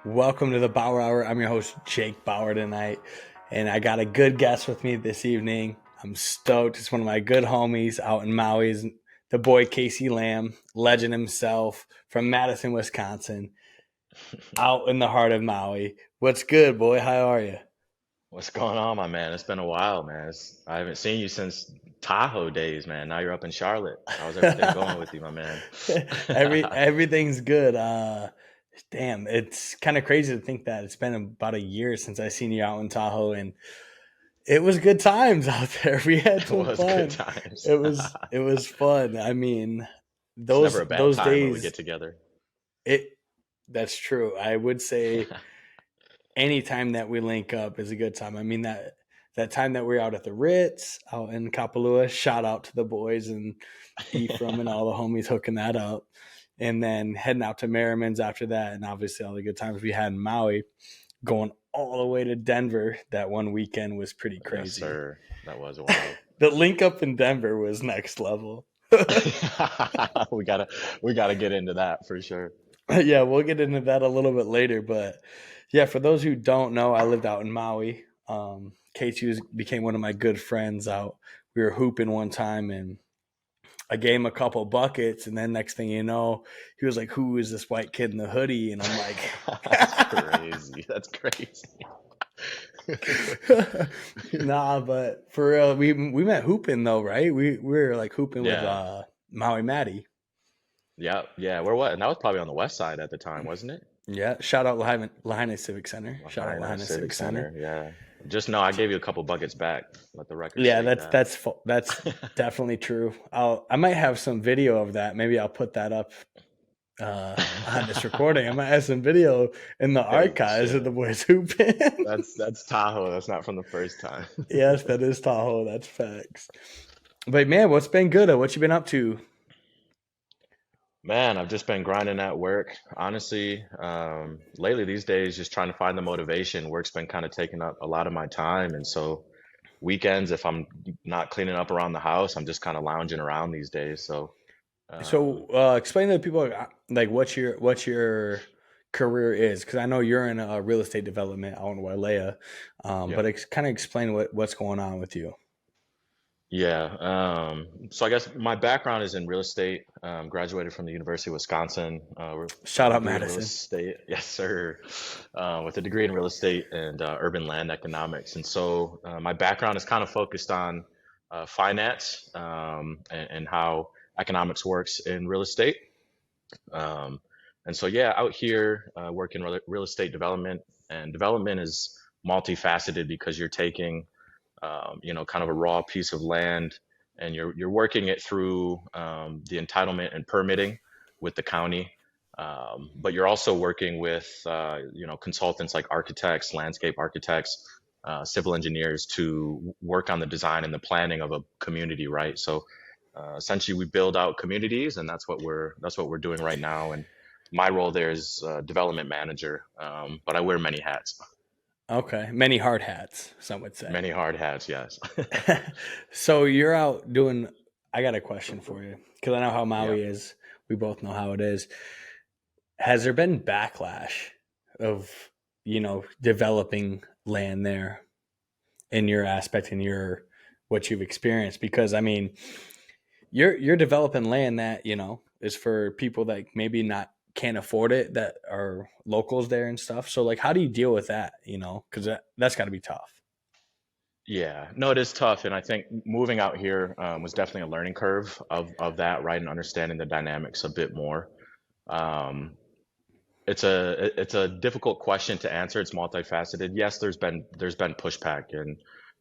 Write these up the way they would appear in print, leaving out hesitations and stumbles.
Welcome to the Bauer Hour. I'm your host, Jake Bauer, tonight, and I got a good guest with me this evening. I'm stoked. It's one of my good homies out in Maui, the boy Casey Lamb, legend himself from Madison, Wisconsin, out in the heart of Maui. What's good, boy? How are you? What's going on, my man? It's been a while, man. I haven't seen you since Tahoe days, man. Now you're up in Charlotte. How's everything going with you, my man? Everything's good. Damn, it's kind of crazy to think that it's been about a year since I seen you out in Tahoe, and it was good times out there. We had It some was good fun. times. It was fun. I mean, It's those never a bad those time when we days. get together. It That's true. I would say any time that we link up is a good time. I mean that time that we were out at the Ritz out in Kapalua. Shout out to the boys and Ephraim and all the homies hooking that up. And then heading out to Merriman's after that, and obviously all the good times we had in Maui, going all the way to Denver that one weekend was pretty Yes, crazy. sir. That was wild. The link up in Denver was next level. We gotta we gotta get into that for sure. Yeah, we'll get into that a little bit later. But yeah, for those who don't know, I lived out in Maui. K2 became one of my good friends out. We were hooping one time and I gave him a couple buckets. And then next thing you know, he was like, "Who is this white kid in the hoodie?" And I'm like, That's crazy. That's crazy. nah, but for real, we met hooping though, right? We were like hooping with Yeah. Maui Maddie. Yeah. Yeah. Where what? And that was probably on the west side at the time, wasn't it? Yeah, shout out Lahaina Civic Center. Shout out Lahaina Lahaina Civic Civic Center. Center. Yeah. Just know I gave you a couple buckets back. Let the record Yeah, state that's that. that's that's definitely true. I might have some video of that. Maybe I'll put that up on this recording. I might have some video in the Hey, archives of shit. the boys hooping. That's Tahoe. That's not from the first time. Yes, that is Tahoe. That's facts. But man, what's been good? What you been up to? Man, I've just been grinding at work. Honestly, lately these days, just trying to find the motivation. Work's been kind of taking up a lot of my time, and so weekends, if I'm not cleaning up around the house, I'm just kind of lounging around these days. So, um, So explain to the people like what your career is, because I know you're in real estate development out in Wailea, yep. but kind of explain what's going on with you. Yeah. So I guess my background is in real estate. Graduated from the University of Wisconsin with Shout a out degree in real Madison. estate. Yes, sir. With a degree in real estate and urban land economics. And so my background is kind of focused on finance and how economics works in real estate. Um, and so, yeah, out here working real estate development, and development is multifaceted because you're taking kind of a raw piece of land, and you're working it through the entitlement and permitting with the county. But you're also working with consultants like architects, landscape architects, civil engineers to work on the design and the planning of a community, right? So essentially, we build out communities, and that's what we're doing right now. And my role there is development manager, but I wear many hats, Okay, many hard hats, some would say. many hard hats. Yes. So you're out doing. I got a question for you because I know how Yeah. Maui is. We both know how it is. Has there been backlash of developing land there in your aspect in your what you've experienced? Because I mean, you're developing land that is for people that maybe not can't afford it, that are locals there and stuff. So like, how do you deal with that? Because that's got to be tough. Yeah, no, it is tough, and I think moving out here was definitely a learning curve of that, right, and understanding the dynamics a bit more. Um, it's a difficult question to answer. It's multifaceted. Yes, there's been pushback, and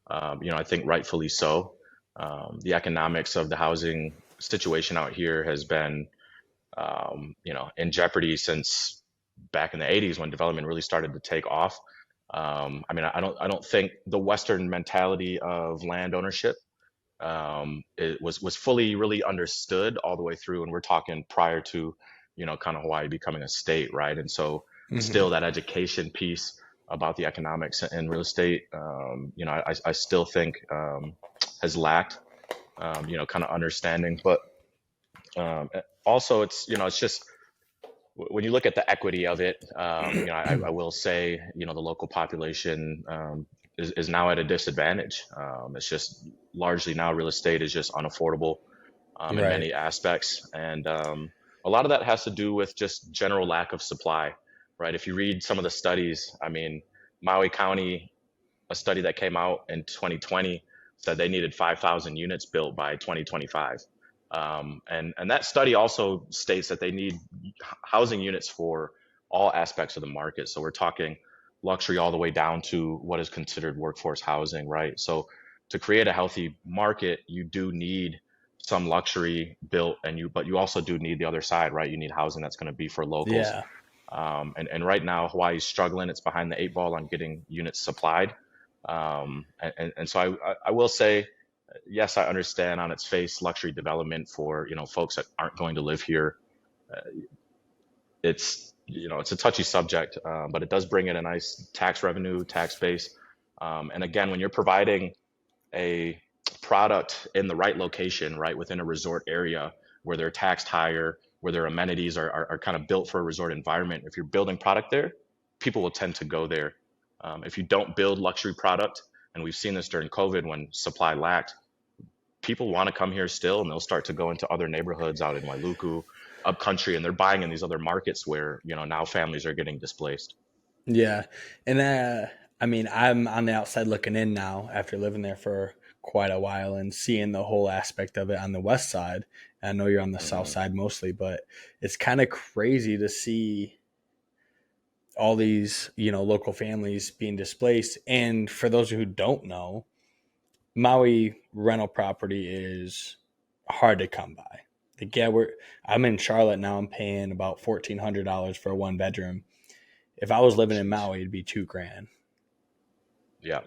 I think rightfully so. The economics of the housing situation out here has been in jeopardy since back in the 80s when development really started to take off. I mean, I don't think the Western mentality of land ownership it was fully really understood all the way through, and we're talking prior to kind of Hawaii becoming a state, right? And so Hmm. still that education piece about the economics and real estate, I still think has lacked kind of understanding, but also it's just when you look at the equity of it, I will say, the local population is now at a disadvantage. It's just largely now real estate is just unaffordable in Right. many aspects, and a lot of that has to do with just general lack of supply, right? If you read some of the studies, I mean, Maui County, a study that came out in 2020 said they needed 5,000 units built by 2025. And that study also states that they need housing units for all aspects of the market. So we're talking luxury all the way down to what is considered workforce housing, right? So to create a healthy market, you do need some luxury built, but you also do need the other side, right? You need housing that's going to be for locals. Yeah. And right now, Hawaii's struggling. It's behind the eight ball on getting units supplied. And so I will say, yes, I understand on its face luxury development for, folks that aren't going to live here. It's a touchy subject, but it does bring in a nice tax revenue, tax base. And again, when you're providing a product in the right location, right within a resort area where they're taxed higher, where their amenities are kind of built for a resort environment. If you're building product there, people will tend to go there. If you don't build luxury product, and we've seen this during COVID when supply lacked, people want to come here still, and they'll start to go into other neighborhoods out in Wailuku, upcountry, and they're buying in these other markets where now families are getting displaced. Yeah. And I mean, I'm on the outside looking in now after living there for quite a while and seeing the whole aspect of it on the west side. I know you're on the south Hmm. side mostly, but it's kind of crazy to see all these, local families being displaced. And for those who don't know, Maui rental property is hard to come by. Like, yeah, I'm in Charlotte now. I'm paying about $1,400 for a 1 bedroom. If I was living in Jeez. Maui, it'd be 2 grand. Yeah,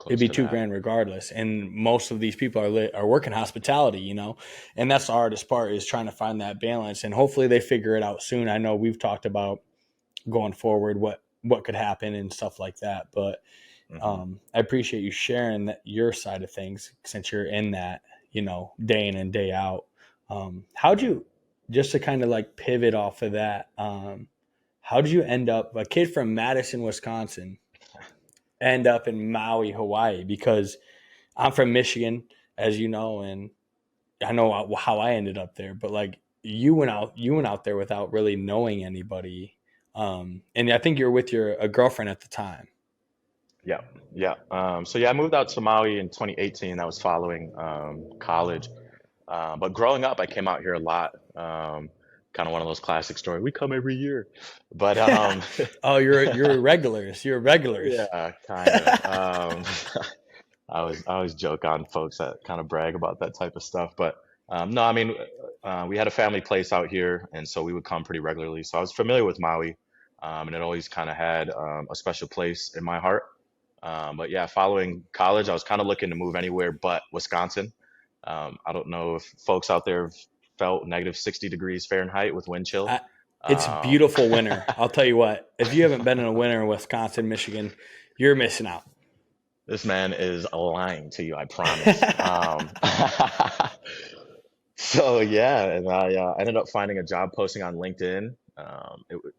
It'd close be to two that. grand regardless. And most of these people are working hospitality, and that's the hardest part is trying to find that balance. And hopefully they figure it out soon. I know we've talked about going forward what could happen and stuff like that. But Hmm. I appreciate you sharing your side of things since you're in that, day in and day out. How'd Yeah. you just to kind of like pivot off of that? How did you end up a kid from Madison, Wisconsin, end up in Maui, Hawaii? Because I'm from Michigan, as you know, and I know how I ended up there. But like you went out there without really knowing anybody, and I think you were with your a girlfriend at the time. Yeah, yeah. So yeah, I moved out to Maui in 2018. I was following college, but growing up, I came out here a lot. Kind of one of those classic stories. We come every year, but Oh, you're regulars. You're regulars. yeah, kind of. I always joke on folks that kind of brag about that type of stuff, but no, I mean, we had a family place out here, and so we would come pretty regularly. So I was familiar with Maui, and it always kind of had a special place in my heart. But yeah, following college, I was kind of looking to move anywhere but Wisconsin. I don't know if folks out there have felt negative 60 degrees Fahrenheit with wind chill. I, it's Um, beautiful winter. I'll tell you what. If you haven't been in a winter in Wisconsin, Michigan, you're missing out. this man is lying to you, I promise. So yeah, and I ended up finding a job posting on LinkedIn.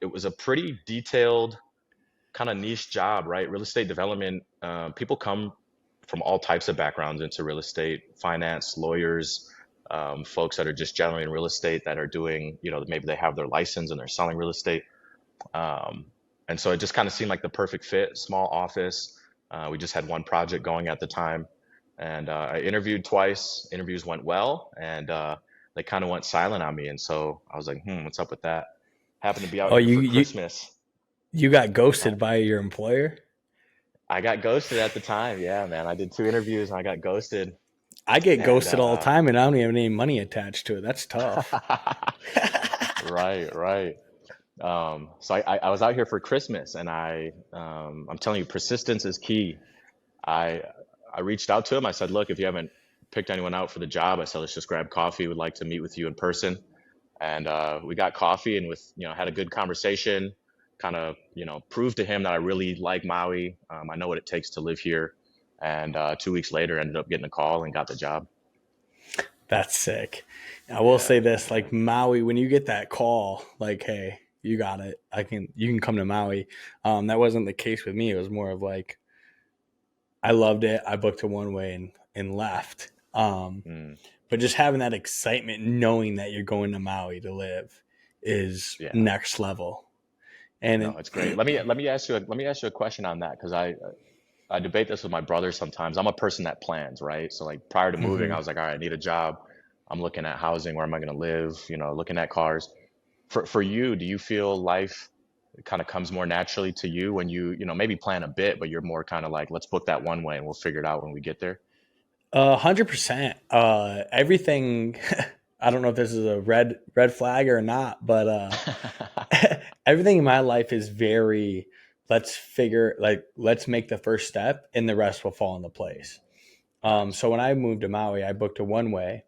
It was a pretty detailed kind of niche job, right? Real estate development. People come from all types of backgrounds into real estate, finance, lawyers, folks that are just generally in real estate that are doing, maybe they have their license and they're selling real estate. Um, and so it just kind of seemed like the perfect fit, small office. We just had one project going at the time. And I interviewed twice. Interviews went well, and they kind of went silent on me. And so I was like, what's up with that? Happened to be out Oh, here you for you Christmas. you got Uh, ghosted by your employer? I got ghosted at the time. Yeah, man. I did two interviews and I got ghosted. I get And ghosted all the time, and I don't even have any money attached to it. That's tough. right, right. So I was out here for Christmas, and I'm telling you, persistence is key. I I reached out to him. I said, look, if you haven't picked anyone out for the job, I said, let's just grab coffee. Would like to meet with you in person. And we got coffee and had a good conversation, kind of, proved to him that I really like Maui. I know what it takes to live here. And 2 weeks later, ended up getting a call and got the job. That's sick. I will Yeah, say this, yeah. like Maui, when you get that call, like, hey, you got it. You can come to Maui. That wasn't the case with me. It was more of like, I loved it. I booked a one way and left. Mm, But just having that excitement, knowing that you're going to Maui to live, is yeah. next level. And No, it's great. Let me ask you a question on that because I debate this with my brother sometimes. I'm a person that plans, right? So like prior to moving, I mhm. was like, all right, I need a job. I'm looking at housing. Where am I going to live? Looking at cars. For you, do you feel life kind of comes more naturally to you when maybe plan a bit, but you're more kind of like, let's book that one way and we'll figure it out when we get there? 100%. Everything. I don't know if this is a red flag or not, but everything in my life is very. Let's make the first step, and the rest will fall into place. Nice. So when I moved to Maui, I booked a one way,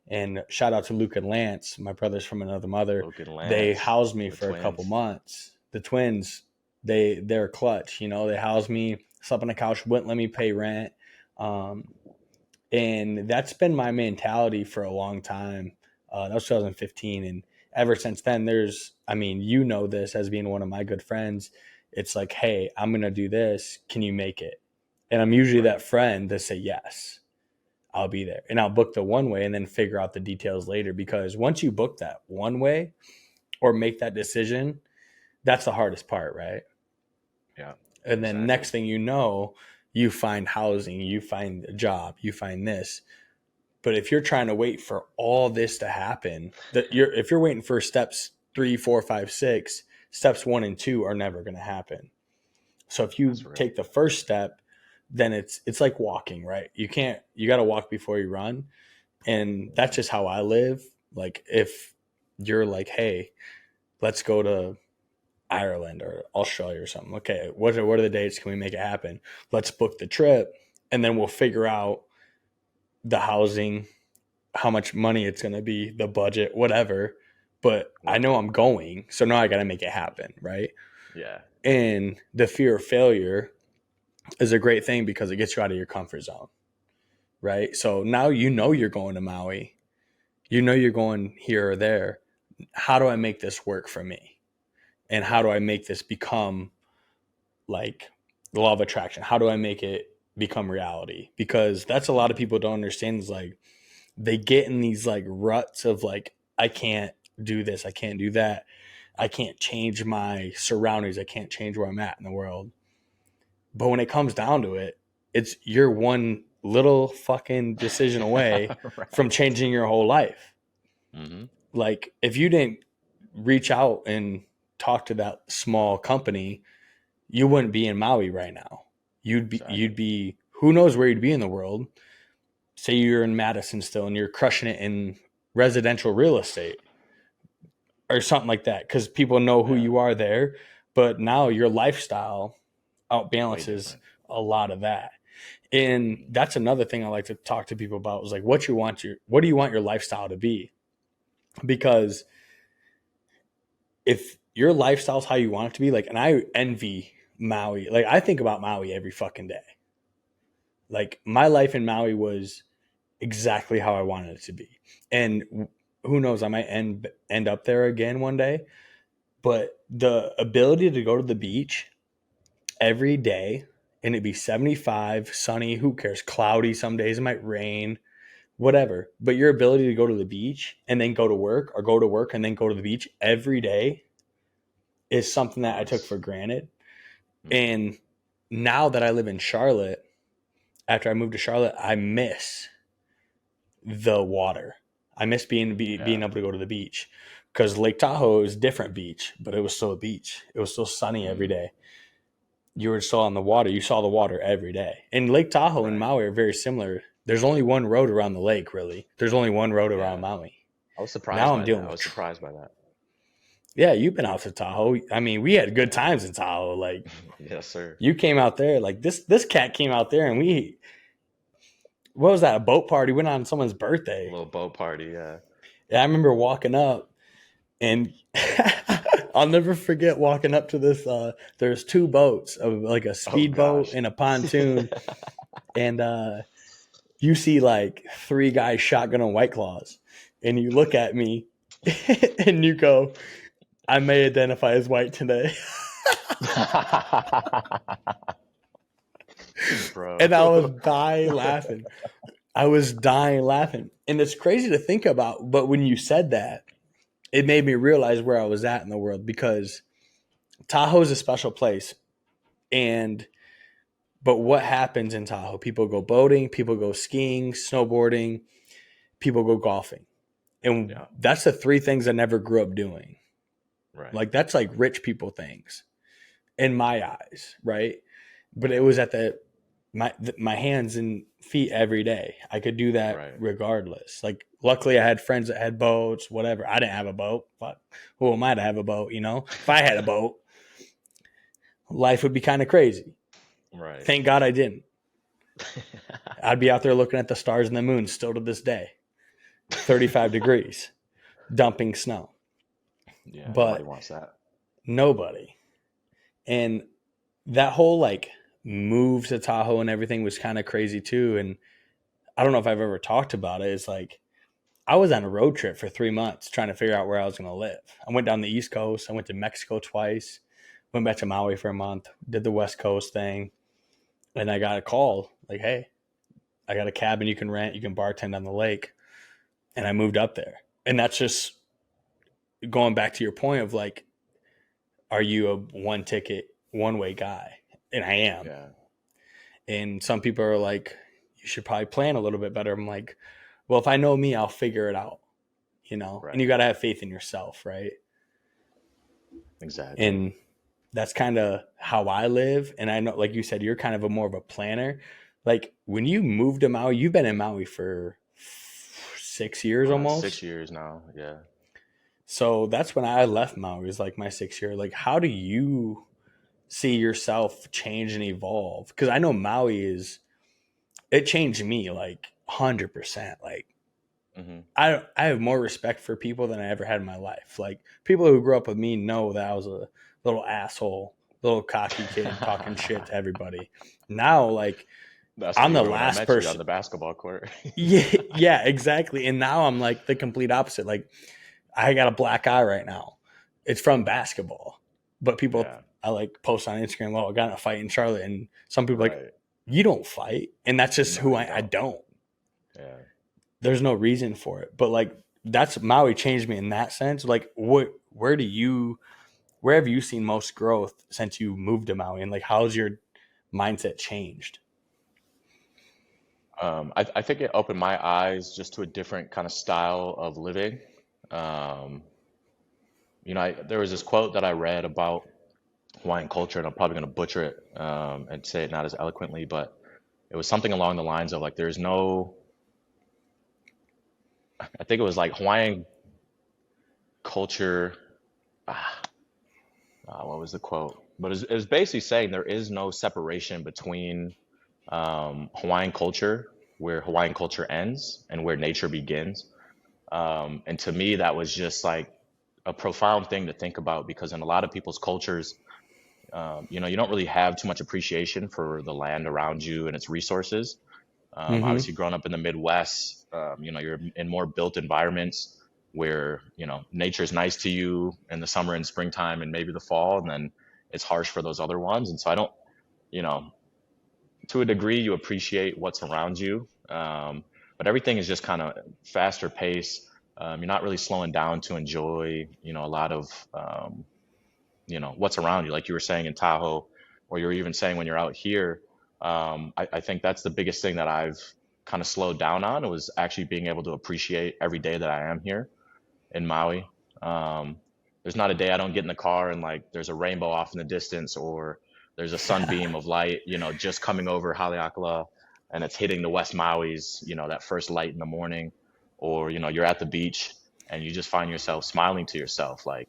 and shout out to Luke and Lance, my brothers from another mother. Logan They Lance, housed me the for a couple twins. months. The twins, they're clutch. They housed me, slept on the couch, wouldn't let me pay rent. Um, and that's been my mentality for a long time. That was 2015, and ever since then, I mean, this as being one of my good friends. It's like, hey, I'm gonna do this. Can you make it? And I'm usually Right. that friend that say yes, I'll be there, and I'll book the one way, and then figure out the details later. Because once you book that one way or make that decision, that's the hardest part, right? Yeah, And then exactly. next thing you know, you find housing, you find a job, you find this. But if you're trying to wait for all this to happen, if you're waiting for steps 3, 4, 5, 6, steps 1 and 2 are never going to happen. So if you That's real. take the first step, then it's like walking, right? You got to walk before you run, and that's just how I live. Like if you're like, hey, let's go to Ireland or Australia or something. Okay, what are the dates? Can we make it happen? Let's book the trip, and then we'll figure out the housing, how much money it's going to be, the budget, whatever. But I Right. know I'm going, so now I got to make it happen, right? Yeah. And the fear of failure is a great thing because it gets you out of your comfort zone, right? So now you're going to Maui, you're going here or there. How do I make this work for me? And how do Right. I make this become like the law of attraction? How do I make it become reality? Because that's a lot of people don't understand is like they get in these like ruts of like, I can't do this, I can't do that, I can't change my surroundings, I can't change where I'm at in the world. But when it comes down to it, it's you're one little fucking decision away from Right. changing your whole life. Hmm. Like if you didn't reach out and talk to that small company, you wouldn't be in Maui right now. You'd Exactly. be who knows where you'd be in the world. Say you're in Madison still and you're crushing it in residential real estate or something like that because people know who Yeah. you are there. But now your lifestyle Way outbalances different. a lot of that. And that's another thing I like to talk to people about is like what do you want your lifestyle to be? Because if your lifestyle is how you want it to be, like, and I envy Maui, like I think about Maui every fucking day. Like my life in Maui was exactly how I wanted it to be. And who knows, I might end up there again one day. But the ability to go to the beach every day and it'd be 75, sunny, who cares, cloudy, some days it might rain, whatever. But your ability to go to the beach and then go to work or go to work and then go to the beach every day is something that Oh, I took it's for granted. mm, And now that I live in Charlotte, after I moved to Charlotte, I miss the water. I miss being yeah. able to go to the beach because Lake Tahoe is a different beach, but it was still a beach. It was still sunny every Mm, day. You were still on the water. You saw the water every day. And Lake Tahoe and right. Maui are very similar. There's only one road around the lake, really. There's only one road around Yeah. Maui. I was surprised Now I'm by that. dealing I with. was surprised by that. Yeah, you've been out to Tahoe. I mean, we had good Yeah. times in Tahoe. Like Yes, sir. you came out there. Like this cat came out there, and we what was that? A boat party went on someone's A birthday. little boat party. Yeah. Yeah, I remember walking up and I'll never forget walking up to this. There's two boats, of like a Oh speedboat gosh. and a pontoon, and you see like three guys shotgun on White Claws, and you look at me, and you go, I may identify as white today. Bro. And I was dying laughing. I was dying laughing. And it's crazy to think about, but when you said that, it made me realize where I was at in the world because Tahoe is a special place. And but what happens in Tahoe? People go boating, people go skiing, snowboarding, people go golfing. And Yeah. that's the three things I never grew up doing. Right. Like that's like rich people things in my eyes, right? But it was at my hands and feet every day. I could do that Right. regardless. Like luckily I had friends that had boats, whatever. I didn't have a boat. But who am I to have a boat, you know? If I had a boat, life would be kind of crazy. Right. Thank God I didn't. I'd be out there looking at the stars and the moon still to this day. 35 degrees, dumping snow. Yeah, nobody But wants that. nobody. And that whole like move to Tahoe and everything was kind of crazy too. And I don't know if I've ever talked about it. It's like I was on a road trip for 3 months trying to figure out where I was going to live. I went down the East Coast. I went to Mexico twice. Went back to Maui for a month. Did the West Coast thing, and I got a call like, "Hey, I got a cabin you can rent. You can bartend on the lake." And I moved up there. And that's just going back to your point of like, are you a one ticket, one way guy? And I am. Yeah. And some people are like, you should probably plan a little bit better. I'm like, well, if I know me, I'll figure it out, you know? And you Right. got to have faith in yourself, right? Exactly. And that's kind of how I live. And I know, like you said, you're kind of a more of a planner. Like when you moved to Maui, you've been in Maui for 6 years 6 almost. years now. Yeah. So that's when I left Maui, was like my 6 year. Like, how do you see yourself change and evolve? Because I know Maui is, it changed me like 100%. Like, Hmm. I have more respect for people than I ever had in my life. Like people who grew up with me know that I was a little asshole, little cocky kid talking shit to everybody. Now, like That's how I'm you the were when I last met you on person. the basketball court. Yeah, yeah, exactly. And now I'm like the complete opposite. Like I got a black eye right now. It's from basketball, but people Yeah. I like post on Instagram. Oh, I got in a fight in Charlotte, and some people are like, Right. you don't fight, and that's just No, who you I don't. don't. Yeah. There's no reason for it. But like that's Maui changed me in that sense. Like where have you seen most growth since you moved to Maui? And like how's your mindset changed? I think it opened my eyes just to a different kind of style of living. Um, there was this quote that I read about Hawaiian culture, and I'm probably going to butcher it and say it not as eloquently, but it was something along the lines of like, there's no, I think it was like Hawaiian culture. Ah, what was the quote? But it was basically saying there is no separation between Hawaiian culture, where Hawaiian culture ends and where nature begins. And to me, that was just like a profound thing to think about because in a lot of people's cultures, you don't really have too much appreciation for the land around you and its resources. Mm-hmm. Obviously, growing up in the Midwest, you're in more built environments where, nature's nice to you in the summer and springtime and maybe the fall, and then it's harsh for those other ones. And so I don't, you know, to a degree, you appreciate what's around you, but everything is just kind of faster pace. You're not really slowing down to enjoy, a lot of, what's around you, like you were saying in Tahoe, or you're even saying when you're out here. I think that's the biggest thing that I've kind of slowed down on was actually being able to appreciate every day that I am here in Maui. Um, there's not a day I don't get in the car and like there's a rainbow off in the distance or there's a sunbeam of light, just coming over Haleakala and it's hitting the West Maui's, that first light in the morning, or you're at the beach and you just find yourself smiling to yourself like,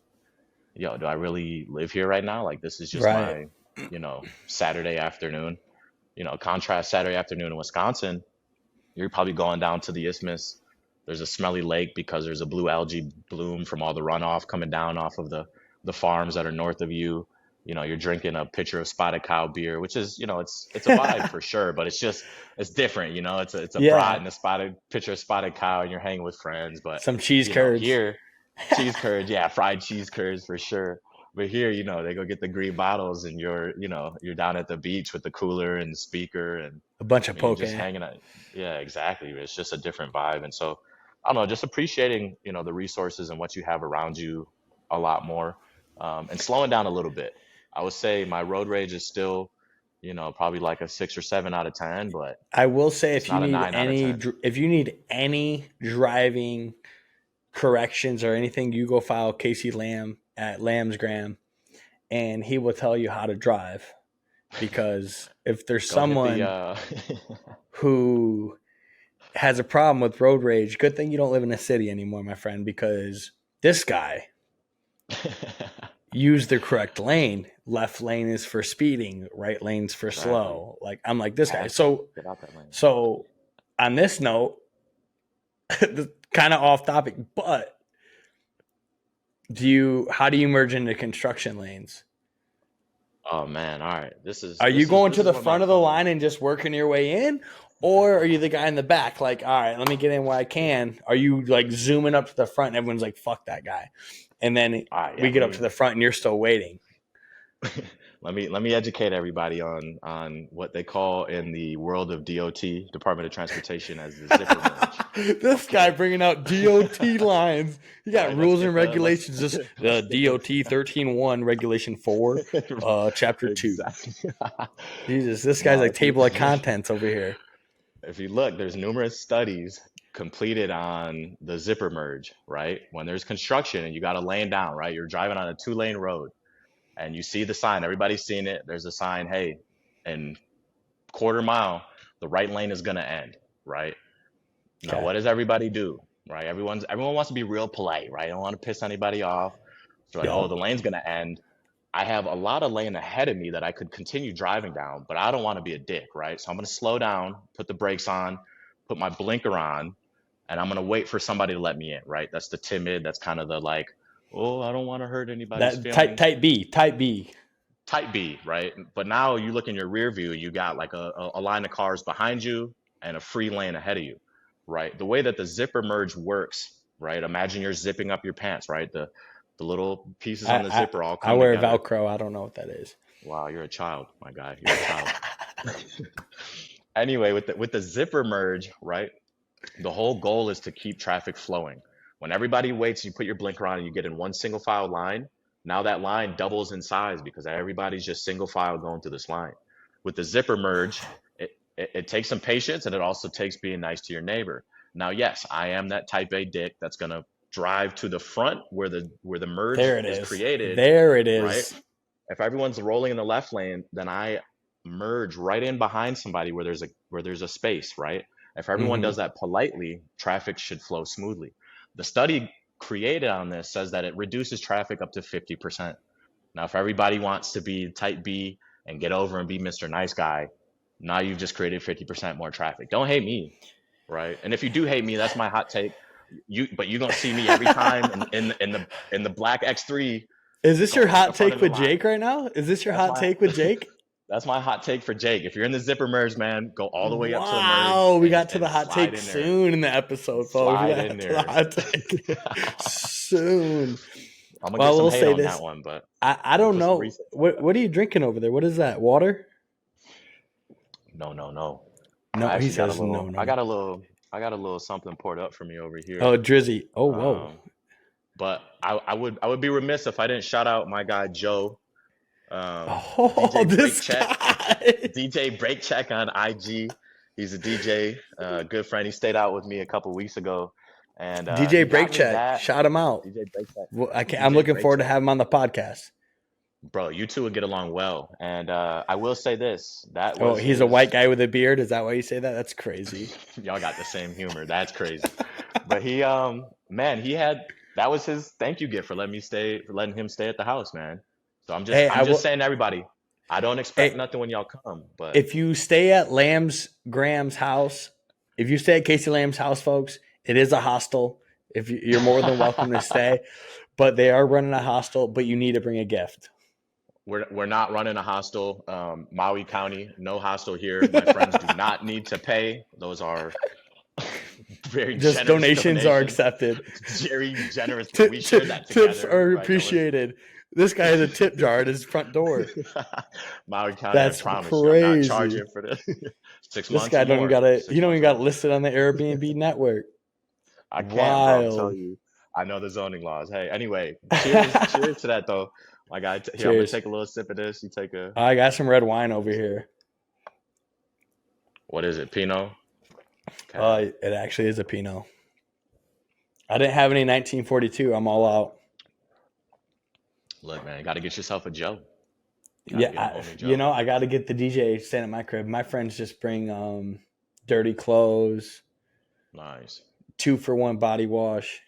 yo, do I really live here right now? Like this is just Right. my, Saturday afternoon. Contrast Saturday afternoon in Wisconsin, you're probably going down to the isthmus. There's a smelly lake because there's a blue algae bloom from all the runoff coming down off of the farms that are north of you. You're drinking a pitcher of spotted cow beer, which is, it's a vibe for sure, but it's different. It's a brat Yeah. and a spotted pitcher of spotted cow, and you're hanging with friends. But Some cheese curds. here, cheese curds, yeah, fried cheese curds for sure. But here, they go get the green bottles, and you're down at the beach with the cooler and the speaker, and A bunch of you're poke just in it. hanging out. Yeah, exactly. It's just a different vibe. And so, I don't know, just appreciating, the resources and what you have around you a lot more, and slowing down a little bit. I would say my road rage is still, probably like a 6 or 7 out of 10, but I will say it's not a 9 out of 10. if you need any driving corrections or anything, you go file Casey Lamb at Lambsgram, and he will tell you how to drive. Because if there's Go hit the someone who has a problem with road rage, good thing you don't live in a city anymore, my friend, because this guy used the correct lane. Left lane is for speeding, right lane's for exactly. slow. Like I'm like this guy. Had to So get out that lane. so on this note, kind of off topic, but how do you merge into construction lanes? Oh man, all right. This is Are you this is going this to is the where my front of the fun. line and just working your way in? Or are you the guy in the back? Like, all right, let me get in where I can. Are you like zooming up to the front and everyone's like, fuck that guy? And then All right, yeah. we get up to the front and you're still waiting. Let me educate everybody on what they call in the world of DOT, Department of Transportation, as the zipper merge. This guy Okay. bringing out DOT lines. You All got right, let's rules and get the let's regulations. This let's get the DOT 13.1, Regulation 4, Chapter 2. exactly. Jesus, this guy's No, like table of contents over here. if you look, there's numerous studies completed on the zipper merge, right? When there's construction and you got to lane down, right? You're driving on a 2-lane road and you see the sign, everybody's seen it. There's a sign, hey, in quarter mile, the right lane is gonna end, right? Now, Okay. what does everybody do? Right? Everyone wants to be real polite, right? I don't want to piss anybody off. So like, oh, Yup. the lane's gonna end. I have a lot of lane ahead of me that I could continue driving down, but I don't want to be a dick, right? So I'm gonna slow down, put the brakes on, put my blinker on, and I'm gonna wait for somebody to let me in, right? That's the timid, that's kind of the like, oh, I don't want to hurt anybody's That type feelings. type B, type B. Type B, right? But now you look in your rear view, you got like a line of cars behind you and a free lane ahead of you, right? The way that the zipper merge works, right? Imagine you're zipping up your pants, right? The little pieces on the I zipper all I come wear together. Velcro. I don't know what that is. Wow, you're a child, my guy. You're a child. Anyway, with the zipper merge, right? The whole goal is to keep traffic flowing. When everybody waits, you put your blinker on and you get in one single file line. Now that line doubles in size because everybody's just single file going through this line. With the zipper merge, it takes some patience and it also takes being nice to your neighbor. Now, yes, I am that type A dick that's gonna drive to the front where the merge There it is is. created, There it right? is. If everyone's rolling in the left lane, then I merge right in behind somebody where there's a space, right? If everyone Mm-hmm. does that politely, traffic should flow smoothly. The study created on this says that it reduces traffic up to 50%. Now, if everybody wants to be type B and get over and be Mr. Nice Guy, now you've just created 50% more traffic. Don't hate me, right? And if you do hate me, that's my hot take. But you're gonna see me every time in the black X3 Is this your going to the hot front of take the with line. Jake right now? Is this your That's hot my take with Jake? that's my hot take for Jake. If you're in the zipper merge, man, go all the way up to the merge Wow, we and got to the and hot slide take in there. soon in the episode, folks. We Slide in got to the there. hot take soon. I'm gonna get Well, some we'll hate say on this. that one, but I I'm gonna don't put some know research on what are you drinking over there? What is that? Water? that. No, no, no. No, I he actually got a says no, little. I no. got a little. I got a little something poured up for me over here. Oh, Drizzy. Oh, whoa. Um, but I would be remiss if I didn't shout out my guy Joe, Oh, DJ Break this Check, guy. DJ Break Check on IG. He's a DJ, good friend. He stayed out with me a couple weeks ago, and DJ he Break got me Check. that Shout him out. DJ Break Check. Well, I'm DJ looking Break forward to Check. having him on the podcast. Bro, you two would get along well. And I will say this, that Oh, was he's a white his, guy with a beard. Is that why you say that? That's crazy. y'all got the same humor. That's crazy. But man, that was his thank you gift for letting him stay at the house, man. So I'm just, Hey, I'm just saying to everybody, I don't expect Hey, nothing when y'all come, but if you stay at Lamb's Graham's house, if you stay at Casey Lamb's house, folks, it is a hostel. If you're more than welcome to stay, but they are running a hostel. But you need to bring a gift. we're not running a hostel. Maui County, no hostel here. My friends do not need to pay. Those are Very Just generous donations are donation. accepted. Very generous. We shared that Tips together. are Right? That was appreciated. This guy has a tip jar at his front door. Maui County. I That's promise you, I'm not crazy. charging for the six This months guy or don't even more. got it. He 6 don't months even or got it more. listed on the Airbnb network. I can't, bro. I'm Wild. telling you. I know the zoning laws. Hey, anyway, cheers, cheers to that though. My guy, here I'm gonna Cheers. take a little sip of this. You take a I got some red wine over here. what is it? Pinot. Okay. It actually is a Pinot. I didn't have any 1942. I'm all out. Look, man, got to get yourself a Joe. Got to Yeah, get a homie Joe. I got to get the DJ staying at my crib. My friends just bring dirty clothes, Nice, 2-for-1 body wash,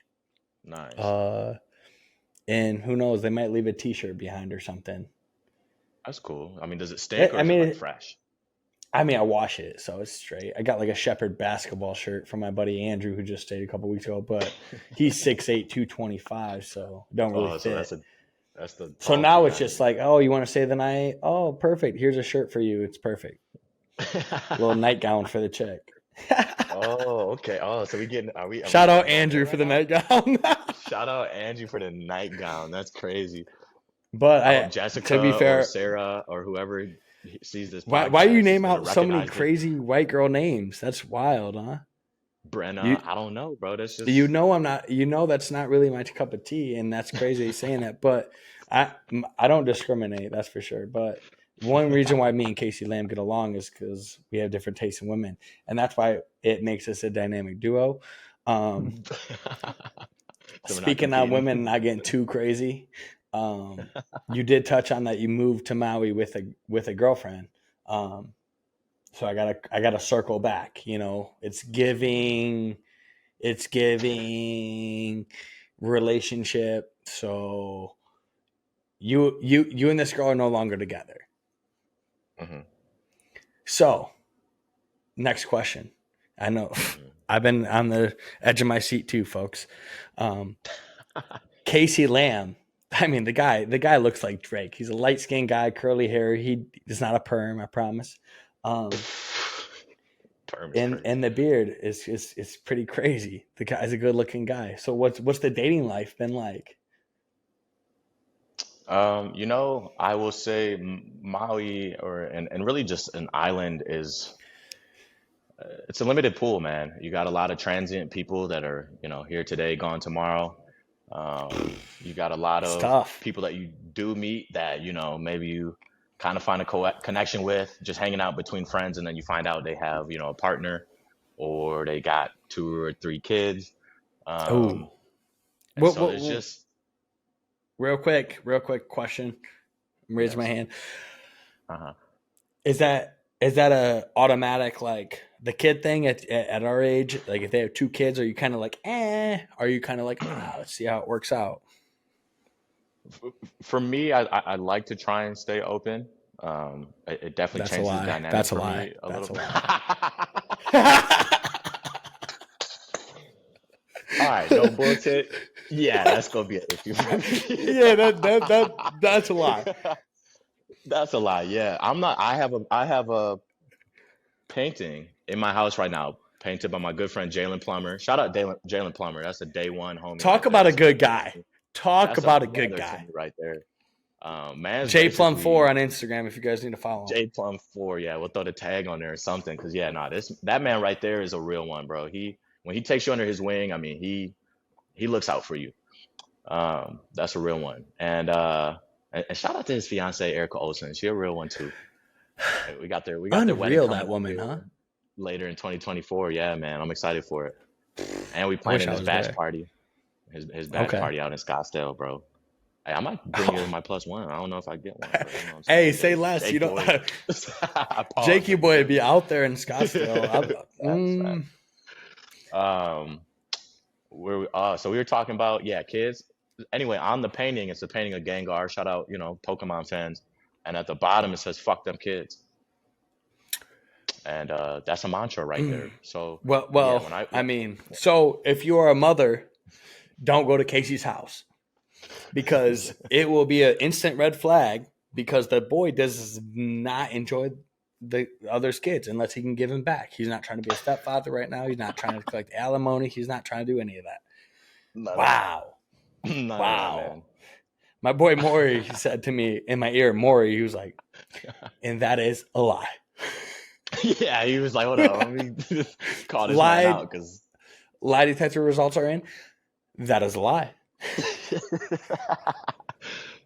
nice. uh, and who knows, they might leave a T-shirt behind or something. That's cool. I mean, does it stink or I is it like mean, fresh? I wash it, so it's straight. I got like a Shepherd basketball shirt from my buddy Andrew, who just stayed a couple weeks ago, but he's 6'8", 225, so it don't really Oh, so fit. that's the So tall kid now it's out of just like, oh, you want to stay the night? Oh, perfect. Here's a shirt for you. It's perfect. you. Little nightgown for the chick. Oh, okay. Oh, so we getting are we Shout out going there Andrew for right the now? nightgown. Shout out Angie for the nightgown. That's crazy. But I hope to be Jessica or fair, Sarah or whoever sees this why you podcast is name gonna out so many recognize me. crazy white girl names? That's wild, huh? Brenna, You I don't know, bro. That's you just know I'm not. You know that's not really my cup of tea, and that's crazy saying that. But I don't discriminate. That's for sure. But one reason why me and Casey Lamb get along is because we have different tastes in women, and that's why it makes us a dynamic duo. Um, so we're not Speaking on competing. women, not getting too crazy. You did touch on that you moved to Maui with a girlfriend. Um, so I gotta circle back. You know, it's giving relationship. So you and this girl are no longer together. Hmm. So next question. I know I've been on the edge of my seat too, folks. Um, Casey Lamb. I mean, the guy looks like Drake. He's a light skinned guy, curly hair. He is not a perm, I promise. Um, Term is and crazy. the beard is pretty crazy. The guy's a good looking guy. So what's the dating life been like? I will say Maui and really just an island is it's a limited pool, man. You got a lot of transient people that are, here today, gone tomorrow. You got a lot It's of tough. people that you do meet that, maybe you kind of find a connection with, just hanging out between friends, and then you find out they have, a partner or they got 2 or 3 kids. Um, Oh, and what, so what, there's what, just, real quick question. Raise my yes. hand. Uh-huh. Is that a automatic like the kid thing at our age? Like if they have 2 kids, are you kind of like Are you kind of like let's see how it works out? For me, I like to try and stay open. It definitely That's a changes the lie. dynamic That's a for lie. me a little That's a bit. lie. All right, no bullshit. Yeah, that's gonna be an issue for me. Yeah, that's a lie. That's a lie. Yeah, I'm not. I have a painting in my house right now, painted by my good friend Jalen Plummer. Shout out Jalen Plummer. That's a day one homie Talk right there. about a That's a good brother guy. to me. Talk That's a about a good brother to me guy. right there. Man's J Plum basically 4 on Instagram if you guys need to follow him. J Plum 4. Yeah, we'll throw the tag on there or something. Cause yeah, nah, that man right there is a real one, bro. When he takes you under his wing, I mean, he looks out for you. That's a real one. And shout out to his fiance Erica Olsen. She a real one too. We got their wedding Unreal coming that up woman, huh? here later in 2024. Yeah, man, I'm excited for it. And we I wish planning I his was batch there. party, his batch Okay. party out in Scottsdale, bro. Hey, I might bring you Oh. my +1. I don't know if I get one, but you know what I'm Hey, saying. say less. You Jake don't. boy, I pause, Jakey but you boy get be me. out there in Scottsdale. Facts, facts. Um, so we were talking about kids. Anyway, on the painting, it's a painting of Gengar. Shout out, Pokemon fans. And at the bottom it says "fuck them kids," and that's a mantra right there. So yeah, Well, I mean, so if you are a mother, don't go to Casey's house because it will be an instant red flag because the boy does not enjoy the other's kids unless he can give them back. He's not trying to be a stepfather right now. He's not trying to collect alimony. He's not trying to do any of that. None of that. Wow. None of that, Wow. man. My boy Maury said to me in my ear, Maury, he was like, and that is a lie. Yeah, he was like, hold on, let me just call this man Lie, out because lie detector results are in. That is a lie.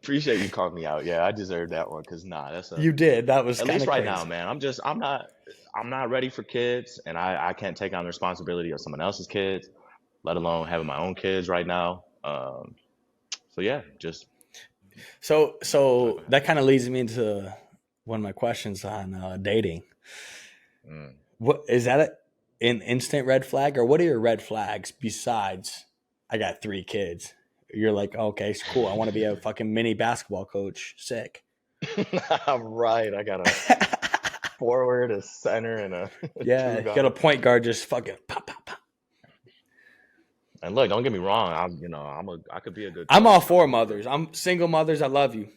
appreciate you calling me out. Yeah, I deserve that one because nah, that's a You did. That was at kind least of right now, crazy. man. I'm not ready for kids, and I can't take on the responsibility of someone else's kids, let alone having my own kids right now. So yeah, just So go ahead. that kind of leads me into one of my questions on dating. Mm. What is that? An instant red flag, or what are your red flags besides? I got 3 kids. You're like, okay, it's cool. I want to be a fucking mini basketball coach. Sick. Right, I got a forward, a center, and a Yeah, two you got a guard. point guard just fucking pop, pop, pop. And look, don't get me wrong. I could be a good I'm all coach. I for could be a good. mothers. I'm single mothers. I love you.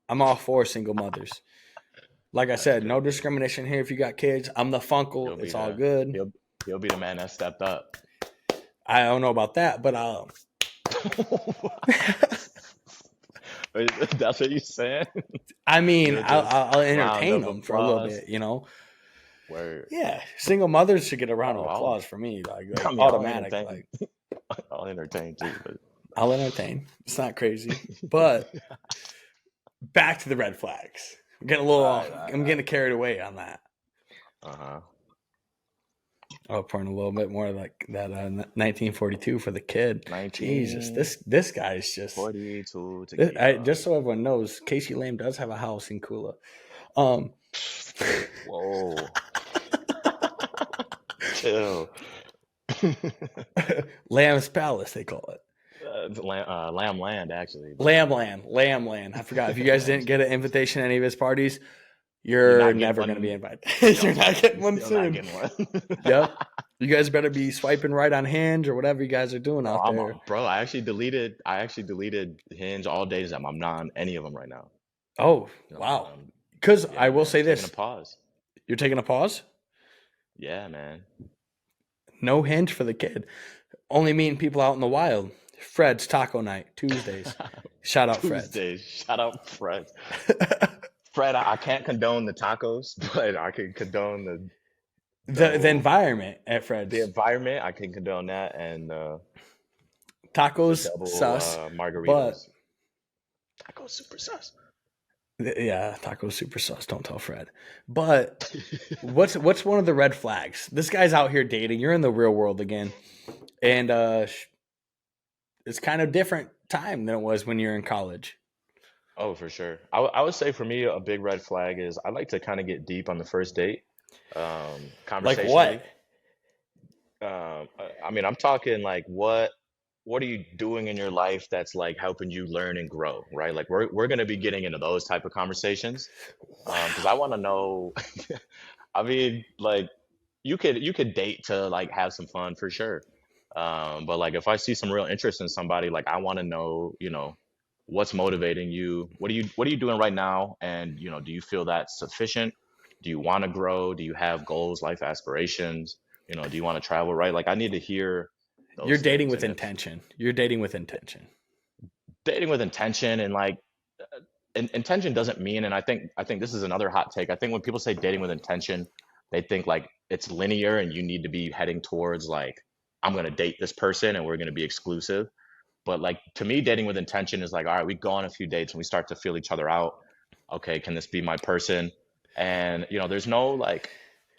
I'm all for single mothers. Like I That's said, no good, man. discrimination here. If you got kids, I'm the funkle. He'll be It's all the good. he'll be the man that stepped up. I don't know about that, but That's what you saying? I mean, You'll just I'll round entertain of them for a little applause. bit, you know. Where Yeah, single mothers should get a round oh, of applause for me, I like mean, I'll automatic. entertain. Like I'll entertain too, but I'll entertain. It's not crazy, but back to the red flags. I'm getting a little. right, right, I'm right. getting carried away on that. Uh-huh. I'll pour in a little bit more like that 1942 for the kid. Jesus, this guy's just. 1942 Just tequila. so everyone knows, Casey Lame does have a house in Kula. Um, Whoa. Chill. Lamb's Palace, they call it. Lamb Land, actually, but Lamb Land. I forgot. If you guys didn't Lamb's get an Palace. invitation to any of his parties, You're you're not getting never going to be one. invited. Yo, You're not getting you're one still not soon. getting one. Yep. You guys better be swiping right on Hinge or whatever you guys are doing Oh, out there. bro. I actually deleted Hinge all days. I'm not on any of them right now. Oh, You know, wow. Because I yeah, will man, say taking a this, pause. you're taking a pause. Yeah, man. No Hinge for the kid. Only meeting people out in the wild. Fred's Taco Night, Tuesdays. Shout out Fred's. Tuesdays. Shout out Fred. Fred, I can't condone the tacos, but I can condone the The whole environment at the Fred's. environment. I can condone that, and the Tacos double sus, but margaritas. Tacos super sus. yeah, tacos super sus. Don't tell Fred. But what's one of the red flags? This guy's out here dating. You're in the real world again, and it's kind of different time than it was when you're in college. Oh, for sure. I would say for me, a big red flag is I like to kind of get deep on the first date, Like what? conversationally. I mean, I'm talking like what are you doing in your life that's like helping you learn and grow, right? Like we're gonna be getting into those type of conversations, because I Wow. want to know. I mean, like you could date to like have some fun for sure. But like if I see some real interest in somebody, like I want to know, what's motivating you? What are you doing right now? And do you feel that's sufficient? Do you want to grow? Do you have goals, life aspirations? Do you want to travel, right? Like I need to hear You're those dating things. with And if intention. You're dating with intention. dating with intention and like intention doesn't mean, and I think this is another hot take. I think when people say dating with intention, they think like it's linear and you need to be heading towards like I'm going to date this person and we're going to be exclusive. But like to me, dating with intention is like, all right, we go on a few dates and we start to feel each other out. Okay, can this be my person? And there's no like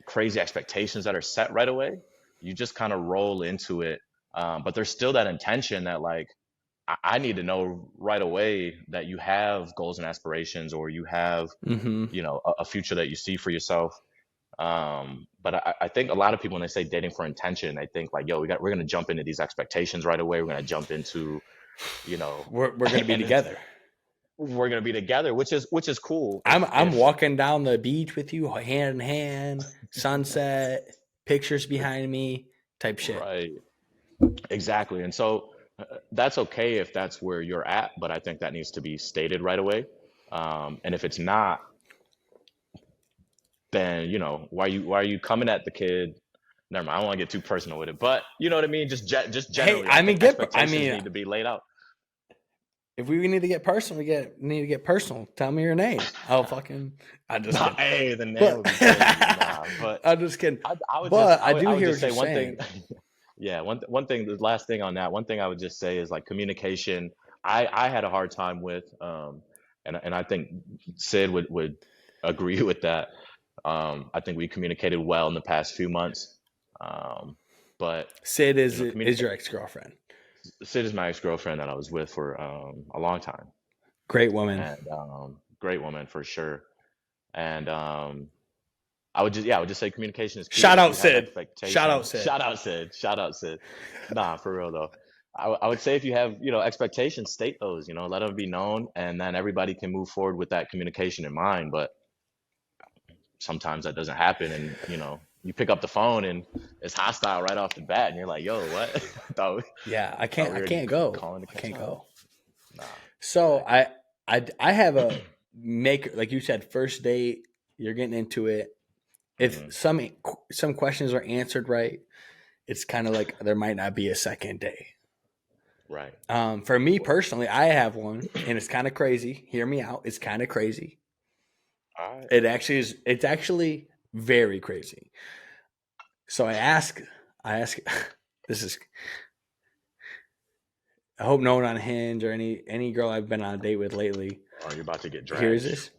crazy expectations that are set right away. You just kind of roll into it. But there's still that intention that like I need to know right away that you have goals and aspirations, or you have, Mm-hmm. a future that you see for yourself. But I think a lot of people, when they say dating for intention, they think like, yo, we're gonna jump into these expectations right away. We're gonna jump into, you know, We're gonna be and it's together. we're gonna be together, which is cool. I'm If walking down the beach with you, hand in hand, sunset, pictures behind me, type shit. right, exactly. And so that's okay if that's where you're at, but I think that needs to be stated right away. And if it's not, then and why are you coming at the kid? Never mind. I don't want to get too personal with it, but you know what I mean. Just Hey, generally, I I mean, think expectations need to be laid out. if we need to get personal, need to get personal. Tell me your name. I'm just Nah, kidding. hey, the name But would be crazy. Nah, but I'm just kidding. I would just But I do I would hear just what say you're one thing. saying. Yeah, one thing. The last thing on that. One thing I would just say is like communication. I had a hard time with, and I think Sid would agree with that. I think we communicated well in the past few months. Um, but Sid is communicate. your ex girlfriend. Sid is my ex-girlfriend that I was with for a long time, Great woman. and great woman for sure. And I would just say communication is key. Shout If out you have Sid. Shout out expectations, Sid. shout out Sid. Nah, for real though. I would say if you have, expectations, state those, let them be known, and then everybody can move forward with that communication in mind. But sometimes that doesn't happen, and you pick up the phone and it's hostile right off the bat, and you're like, "Yo, what?" Yeah, thought we I were can't go. calling to I catch can't up. go. Nah, So exactly. I have a make like you said, first date. You're getting into it. If Hmm. some questions are answered right, it's kind of like there might not be a second day. Right. For me personally, I have one, and it's kind of crazy. Hear me out. It's kind of crazy. All right. It actually is. It's actually very crazy. So I ask. This is. I hope no one on Hinge or any girl I've been on a date with lately Oh, you're about to get hears dragged. this.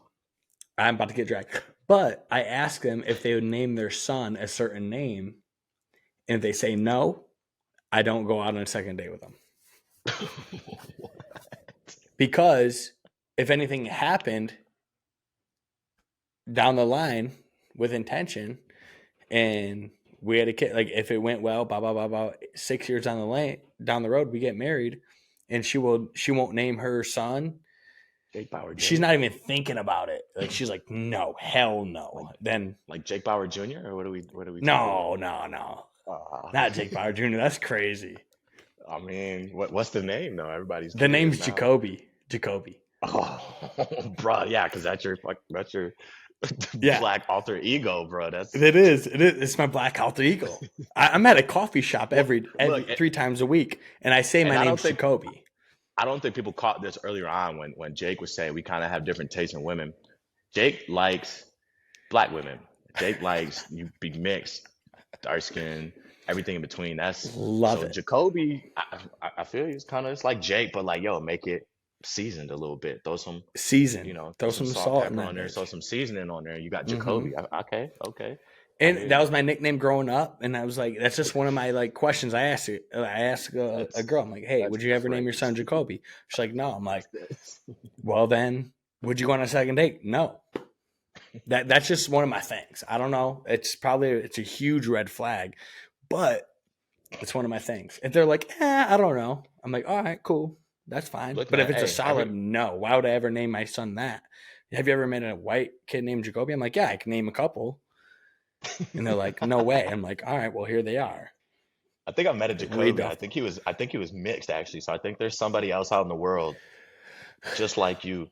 I'm about to get dragged. But I ask them if they would name their son a certain name, and if they say no, I don't go out on a second date with them. Because if anything happened down the line with intention and we had a kid, like if it went well, blah blah blah blah, 6 years down the road, we get married, and she won't name her son. Jake Bauer She's Jr. not even thinking about it. Like she's like, no, hell Like no. Then like Jake Bauer Jr. or what are we talking about? no, no, no, Uh, not Jake Bauer Jr. That's crazy. I mean, what's the name though? Everybody's The curious name's now. Jacoby. Jacoby. Oh, bro, yeah, because that's your Yeah, black alter ego, bro. That's it is. It is. It's my black alter ego. I'm at a coffee shop well, every look, 3 times a week, and I say and my name's Jacoby. I don't think people caught this earlier on when Jake was saying we kind of have different tastes in women. Jake likes black women. Jake likes you be mixed, dark skin, everything in between. That's Love so it. Jacoby. I feel it's like Jake, but like yo, make it seasoned a little bit. Season. Throw Throw some some salt, salt in pepper that on there, throw bitch. some seasoning on there. You got Hmm. Jacoby. Okay, okay, I And hear that you. was my nickname growing up, and I was like, that's just one of my like questions I asked you. I asked a That's girl, I'm like, hey, that's would you ever name your son crazy. Jacoby? She's like, no. I'm like, That's crazy. well then, would you go on a second date? No. That's just one of my things. I don't know. It's a huge red flag, but it's one of my things. If they're like, I don't know, I'm like, all right, cool, that's fine. Look, But if man. it's a Hey, solid no, why would I ever name my son that? Have you ever met a white kid named Jacoby? I'm like, yeah, I can name a couple. And they're like, no way. I'm like, all right, well, here they are. I think I met a Like, we Jacoby. don't, I think he was mixed actually. So I think there's somebody else out in the world just like you,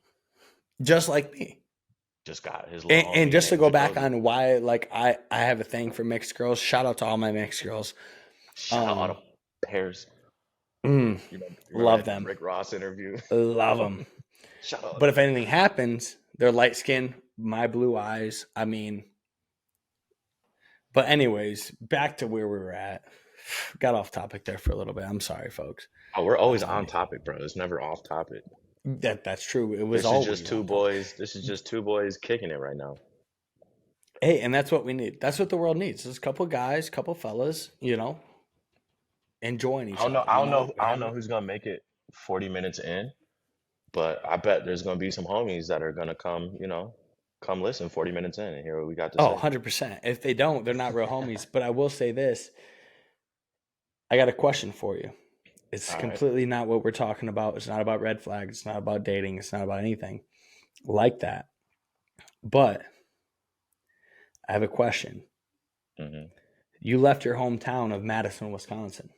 just like me. just got his little And homie just to named go back Jacoby. on why, like, I have a thing for mixed girls. Shout out to all my mixed girls. Shout out all Um, the pairs. mm, You remember love that them, Rick Ross interview? love them. Shout out But the if anything pairs. happens, they're light skinned, my blue eyes. I mean, but anyways, back to where we were at. Got off topic there for a little bit. I'm sorry, folks. Oh, we're always on Um, topic, bro. It's never off topic. that's true. It was This is just always two on top. boys. This is just two boys kicking it right now. Hey, and that's what we need. That's what the world needs. There's a couple guys, couple fellas, enjoying each other. I don't know who's gonna make it 40 minutes in, but I bet there's gonna be some homies that are gonna come, come listen 40 minutes in and hear what we got to Oh, say. 100%. If they don't, they're not real homies. But I will say this: I got a question for you. It's All right. completely not what we're talking about. It's not about red flags. It's not about dating. It's not about anything like that. But I have a question. Hmm. You left your hometown of Madison, Wisconsin.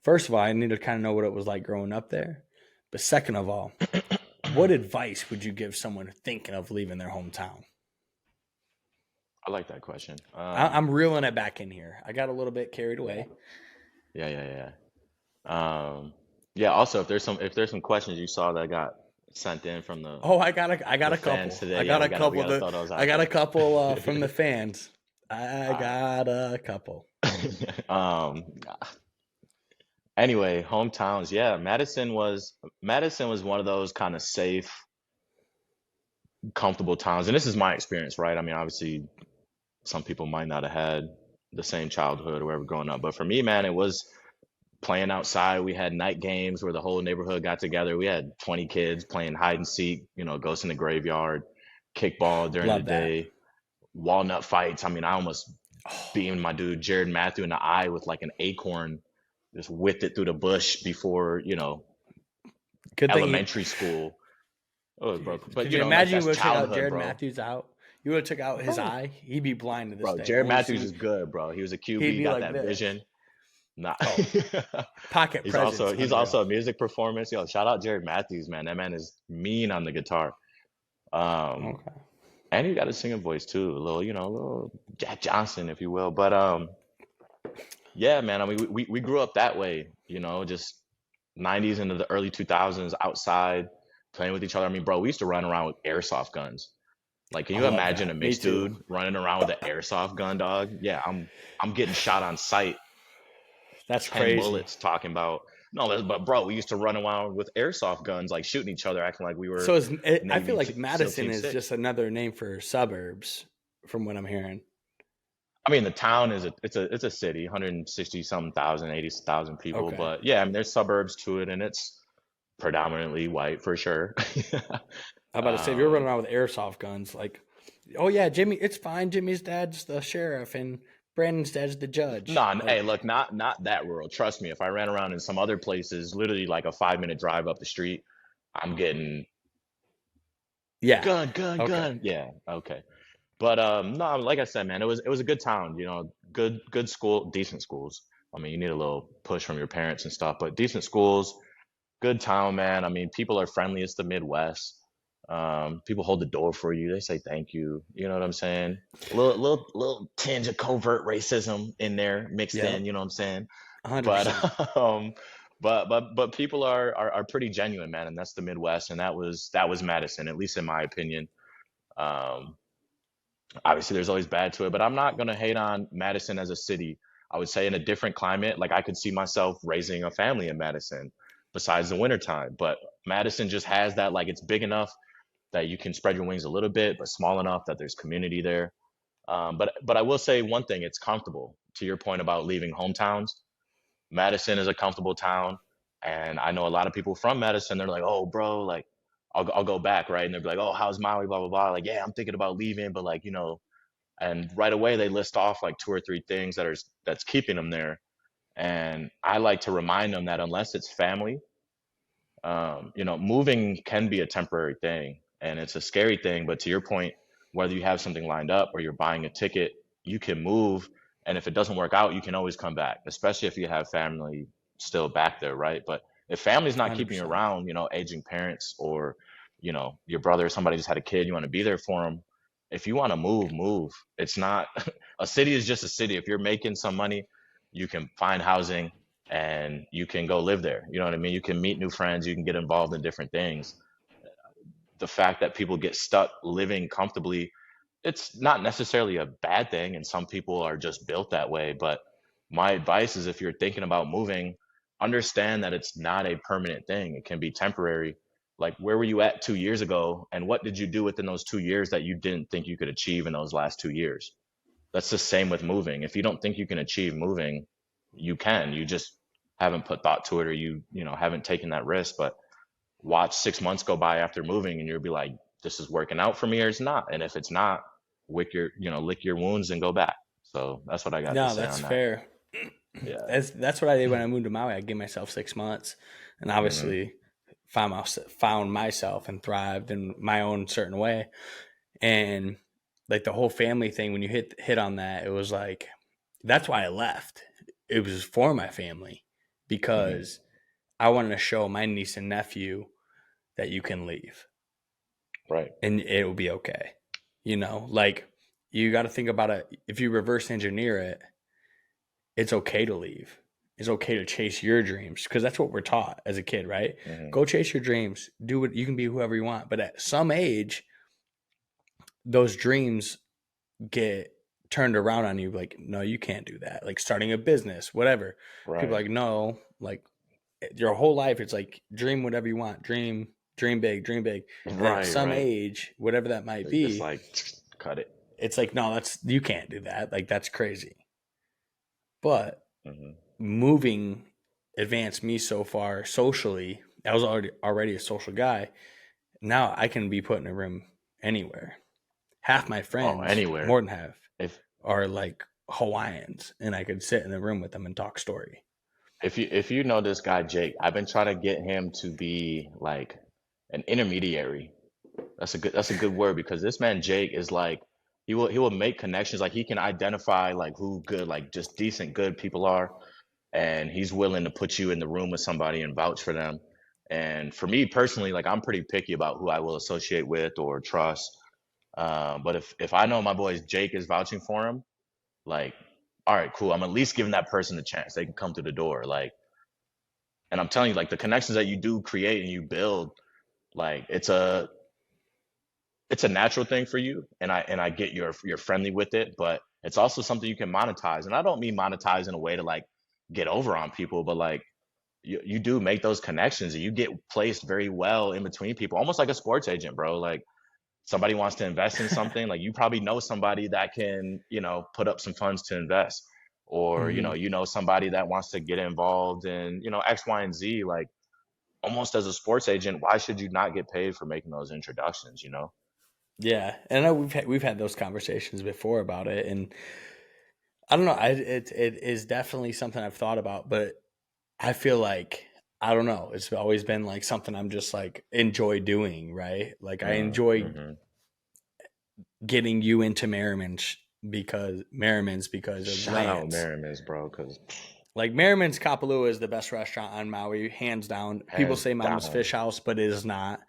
First of all, I need to kind of know what it was like growing up there. But second of all, what advice would you give someone thinking of leaving their hometown? I like that question. I'm reeling it back in here. I got a little bit carried Yeah, away. yeah, yeah, yeah. Yeah. Also, if there's some questions you saw that got sent in from Oh, I got the a fans couple. today, I yeah, got a we couple gotta that throw those I out got a there. couple from the fans. I All got a couple. right. Anyway, hometowns. Yeah, Madison was one of those kind of safe, comfortable towns, and this is my experience, right? I mean, obviously, some people might not have had the same childhood or whatever growing up, but for me, man, it was playing outside. We had night games where the whole neighborhood got together. We had 20 kids playing hide and seek, ghosts in the graveyard, kickball during the Love that. day, walnut fights. I mean, I almost Oh, beamed my dude Jared Matthew in the eye with like an acorn, just whipped it through the bush before, good thing you, elementary school. Oh, bro, dude. but Could you like imagine you that's would have took out childhood, Jared bro. Matthews out? You would have took out his Bro, eye. He'd be blind to this bro, day. Jared Only Matthews is see. good, bro. He was a He'd QB, be got like that this. vision. Nah. Oh, pocket presence, He's unreal. also a music performance. Yo, shout out Jared Matthews, man. That man is mean on the guitar. Um, Okay. and he got a singing voice too, a little Jack Johnson, if you will. But yeah, man. I mean, we grew up that way, just 90s into the early 2000s outside playing with each other. I mean, bro, we used to run around with airsoft guns. Like, can I you love imagine a that. Me mixed too. dude running around with an airsoft gun, dog? Yeah, I'm getting shot on sight, That's 10 crazy. bullets talking about no, but bro, we used to run around with airsoft guns, like shooting each other, acting like we were I feel Navy like SEAL Madison Team is Six. just another name for suburbs, from what I'm hearing. I mean, the town is it's a city, 160 something thousand, 80,000 people, Okay. but yeah, I mean, there's suburbs to it, and it's predominantly white for sure. I'm about to say, if you're running um, around with airsoft guns, like, oh yeah, Jimmy, it's fine. Jimmy's dad's the sheriff and Brandon's dad's the judge. nah, Like, hey, look, not that rural. Trust me, if I ran around in some other places, literally like a 5 minute drive up the street, I'm getting yeah, gun, gun, okay, gun. Yeah, okay. But no, like I said, man, it was a good town. Good school, decent schools. I mean, you need a little push from your parents and stuff, but decent schools, good town, man. I mean, people are friendly. It's the Midwest. People hold the door for you. They say thank you. You know what I'm saying? Little tinge of covert racism in there mixed yep, in. You know what I'm saying? 100%. But but people are pretty genuine, man, and that's the Midwest, and that was Madison, at least in my opinion. Um, Obviously there's always bad to it, but I'm not going to hate on Madison as a city. I would say in a different climate, like I could see myself raising a family in Madison besides the wintertime. But Madison just has that, like it's big enough that you can spread your wings a little bit, but small enough that there's community there. But I will say one thing, it's comfortable. To your point about leaving hometowns, Madison is a comfortable town. And I know a lot of people from Madison, they're like, oh, bro, like, I'll go back, right? And they'll be like, oh, how's Maui, blah, blah, blah. Like, yeah, I'm thinking about leaving, but like, and right away they list off like two or three things that's keeping them there. And I like to remind them that unless it's family, moving can be a temporary thing and it's a scary thing. But to your point, whether you have something lined up or you're buying a ticket, you can move. And if it doesn't work out, you can always come back, especially if you have family still back there, right? But if family's not keeping you 100%. around, aging parents or, your brother or somebody just had a kid, you want to be there for them. If you want to move, move. It's not, a city is just a city. If you're making some money, you can find housing and you can go live there. You know what I mean? You can meet new friends, you can get involved in different things. The fact that people get stuck living comfortably, it's not necessarily a bad thing, and some people are just built that way. But my advice is if you're thinking about moving, understand that it's not a permanent thing. It can be temporary. Like, where were you at 2 years ago? And what did you do within those 2 years that you didn't think you could achieve in those last 2 years? That's the same with moving. If you don't think you can achieve moving, you can. You just haven't put thought to it, or you haven't taken that risk. But watch 6 months go by after moving, and you'll be like, this is working out for me, or it's not. And if it's not, lick your wounds and go back. So that's what I got to No, say that's on that. fair. Yeah. That's what I did when I moved to Maui. I gave myself 6 months, and Hmm. obviously found myself and thrived in my own certain way. And like the whole family thing, when you hit on that, it was like that's why I left. It was for my family Hmm. because I wanted to show my niece and nephew that you can leave Right. and it will be okay. Like you got to think about it. If you reverse engineer it, it's okay to leave. It's okay to chase your dreams because that's what we're taught as a kid, right? Hmm. Go chase your dreams. Do what you can be whoever you want. But at some age, those dreams get turned around on you like, no, you can't do that. Like starting a business, whatever. People are Right. like, no, like your whole life it's like dream whatever you want. Dream big, dream big. And then at Right. some Right. age, whatever that might It's be, like cut it. it's like, no, that's you can't do that. Like that's crazy. But Hmm. moving advanced me so far socially. I was already a social guy. Now I can be put in a room anywhere. Half my Oh, friends, anywhere. more than half, If are like Hawaiians, and I could sit in the room with them and talk story. if you know this guy Jake, I've been trying to get him to be like an intermediary. That's a good word because this man Jake is like he will make connections. Like he can identify like who good, like just decent good people are, and he's willing to put you in the room with somebody and vouch for them. And for me personally, like I'm pretty picky about who I will associate with or trust. But if I know my boy Jake is vouching for him, like, all right, cool. I'm at least giving that person a chance. They can come through the door. Like, and I'm telling you, like the connections that you do create and you build, like it's a natural thing for you. And I get you're friendly with it, but it's also something you can monetize. And I don't mean monetize in a way to like get over on people, but like you do make those connections and you get placed very well in between people, almost like a sports agent, bro. Like somebody wants to invest in something, like you probably know somebody that can, put up some funds to invest, or Hmm. somebody that wants to get involved in, X, Y, and Z. Like almost as a sports agent, why should you not get paid for making those introductions, Yeah, and I know we've had those conversations before about it, and I don't know. It is definitely something I've thought about, but I feel like I don't know. It's always been like something I'm just like enjoy doing, right? Like I enjoy Mm-hmm. getting you into Merriman's because of Shout out Lance. Merriman's, bro, because Like Merriman's Kapalua is the best restaurant on Maui, hands down. People hands say Mama's down, Fish House, but it is not.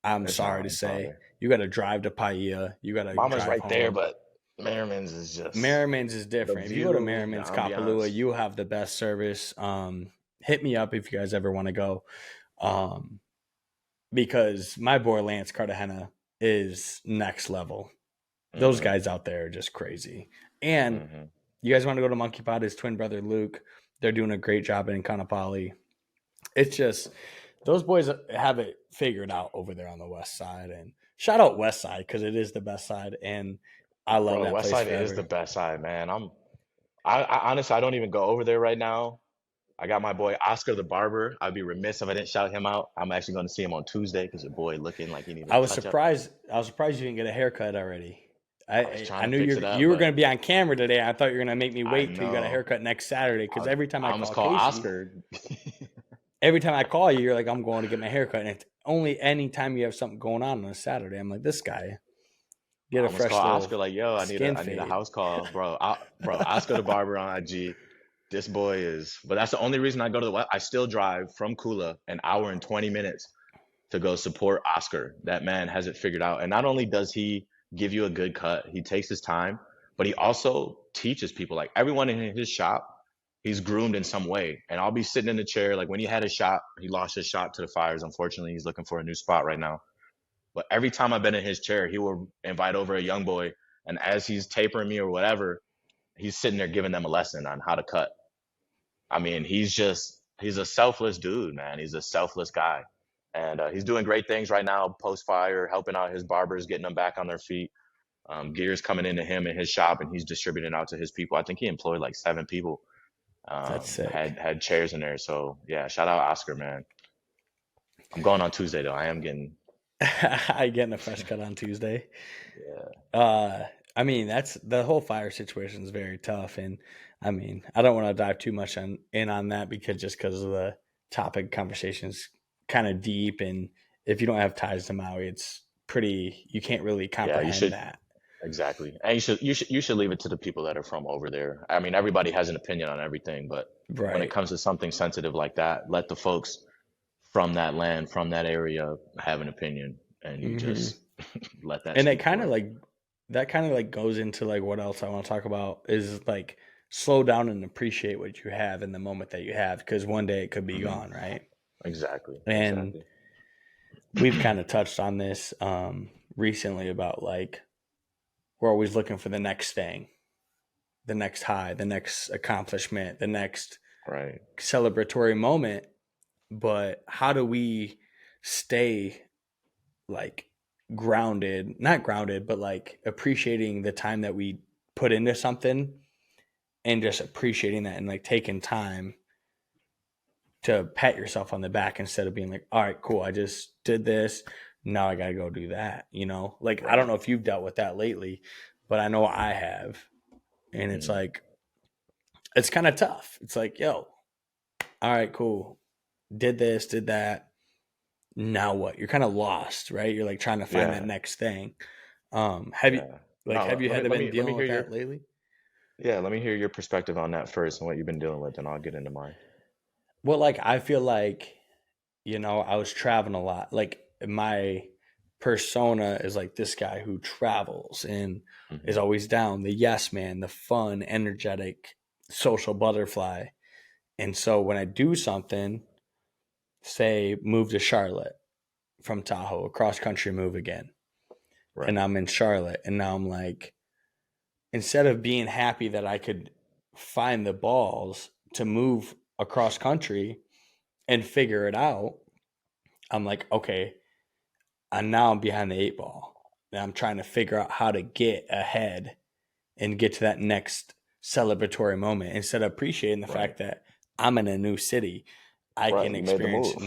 I'm it's sorry not. to I'm say. sorry. You got to drive to Paia. You got to Mama's drive right there, home. but Merriman's is just Merriman's is the different. If you go to view, the Merriman's Kapalua, ambiance. you have the best service. Hit me up if you guys ever want to go. Um, because my boy Lance Cartagena is next level. Those Mm-hmm. guys out there are just crazy. And Mm-hmm. you guys want to go to Monkey Pod? His twin brother Luke, they're doing a great job in Kanapali. It's just those boys have it figured out over there on the west side. And shout out West Side because it is the best side, and I love Bro, that West place Side is the forever. best side, man. I honestly I don't even go over there right now. I got my boy Oscar the barber. I'd be remiss if I didn't shout him out. I'm actually going to see him on Tuesday because your boy looking like he needs a I was touch up. surprised. I was surprised you didn't get a haircut already. I was I trying to knew fix you it up, you were but going to be on camera today. I thought you were going to make me I wait till you got a know haircut next Saturday because I almost call Oscar. every time I call you, you're like, I'm going to get my haircut. And it's only any time you have something going on a Saturday. I'm like, this guy, I get a almost call fresh little Oscar like, yo, I need a skin I need a fade. house call, bro. Bro, Oscar the barber on IG. This boy is, but that's the only reason I go to the West. I still drive from Kula an hour and 20 minutes to go support Oscar. That man has it figured out. And not only does he give you a good cut, he takes his time, but he also teaches people. Like everyone in his shop, he's groomed in some way. And I'll be sitting in the chair. Like when he had his shop, he lost his shop to the fires. Unfortunately, he's looking for a new spot right now. But every time I've been in his chair, he will invite over a young boy. And as he's tapering me or whatever, he's sitting there giving them a lesson on how to cut. I mean, he's a selfless dude, man. He's a selfless guy. And he's doing great things right now, post fire, helping out his barbers, getting them back on their feet. Gears coming into him in his shop, and he's distributing out to his people. I think he employed like 7 people. That's sick. Had chairs in there. So yeah, shout out Oscar, man. I'm going on Tuesday though. I am getting I getting a fresh cut on Tuesday. yeah. Uh, I mean, that's the whole fire situation is very tough, and I mean, I don't want to dive too much on that because of the topic conversations kind of deep, and if you don't have ties to Maui, it's pretty you can't really Yeah, you comprehend should that. exactly. And you should leave it to the people that are from over there. I mean, everybody has an opinion on everything, but when it Right. comes to something sensitive like that, let the folks from that land, from that area have an opinion, and you Hmm. just let that And it speak kind for of it. like that kind of like goes into like what else I want to talk about is like slow down and appreciate what you have in the moment that you have, because one day it could be Hmm. gone, right? Exactly. And Exactly. we've kind of touched on this recently about like we're always looking for the next thing, the next high, the next accomplishment, the next Right. celebratory moment. But how do we stay like grounded, not grounded, but like appreciating the time that we put into something and just appreciating that and like taking time to pat yourself on the back instead of being like, all right, cool, I just did this. Now I got to go do that. You know, like I don't Right. know if you've dealt with that lately, but I know I have. And it's Hmm. like, it's kind of tough. It's like, yo, all right, cool. Did this, did that. Now what? You're kind of lost, right? You're like trying to find that Yeah. next thing. Have you Yeah. have No, you let me had let been me let me dealing hear with your that lately? yeah, let me hear your perspective on that first and what you've been dealing with, and I'll get into mine. Well, like I feel like, you know, I was traveling a lot. Like my persona is like this guy who travels and is Hmm. always down, the yes man, the fun, energetic, social butterfly. And so when I do something, say move to Charlotte from Tahoe, a cross country move again, and Right. I'm in Charlotte, and now I'm like, instead of being happy that I could find the balls to move across country and figure it out, I'm like, okay, and now I'm behind the eight ball. And I'm trying to figure out how to get ahead and get to that next celebratory moment instead of appreciating the Right. fact that I'm in a new city. I Right. can You made the experience move.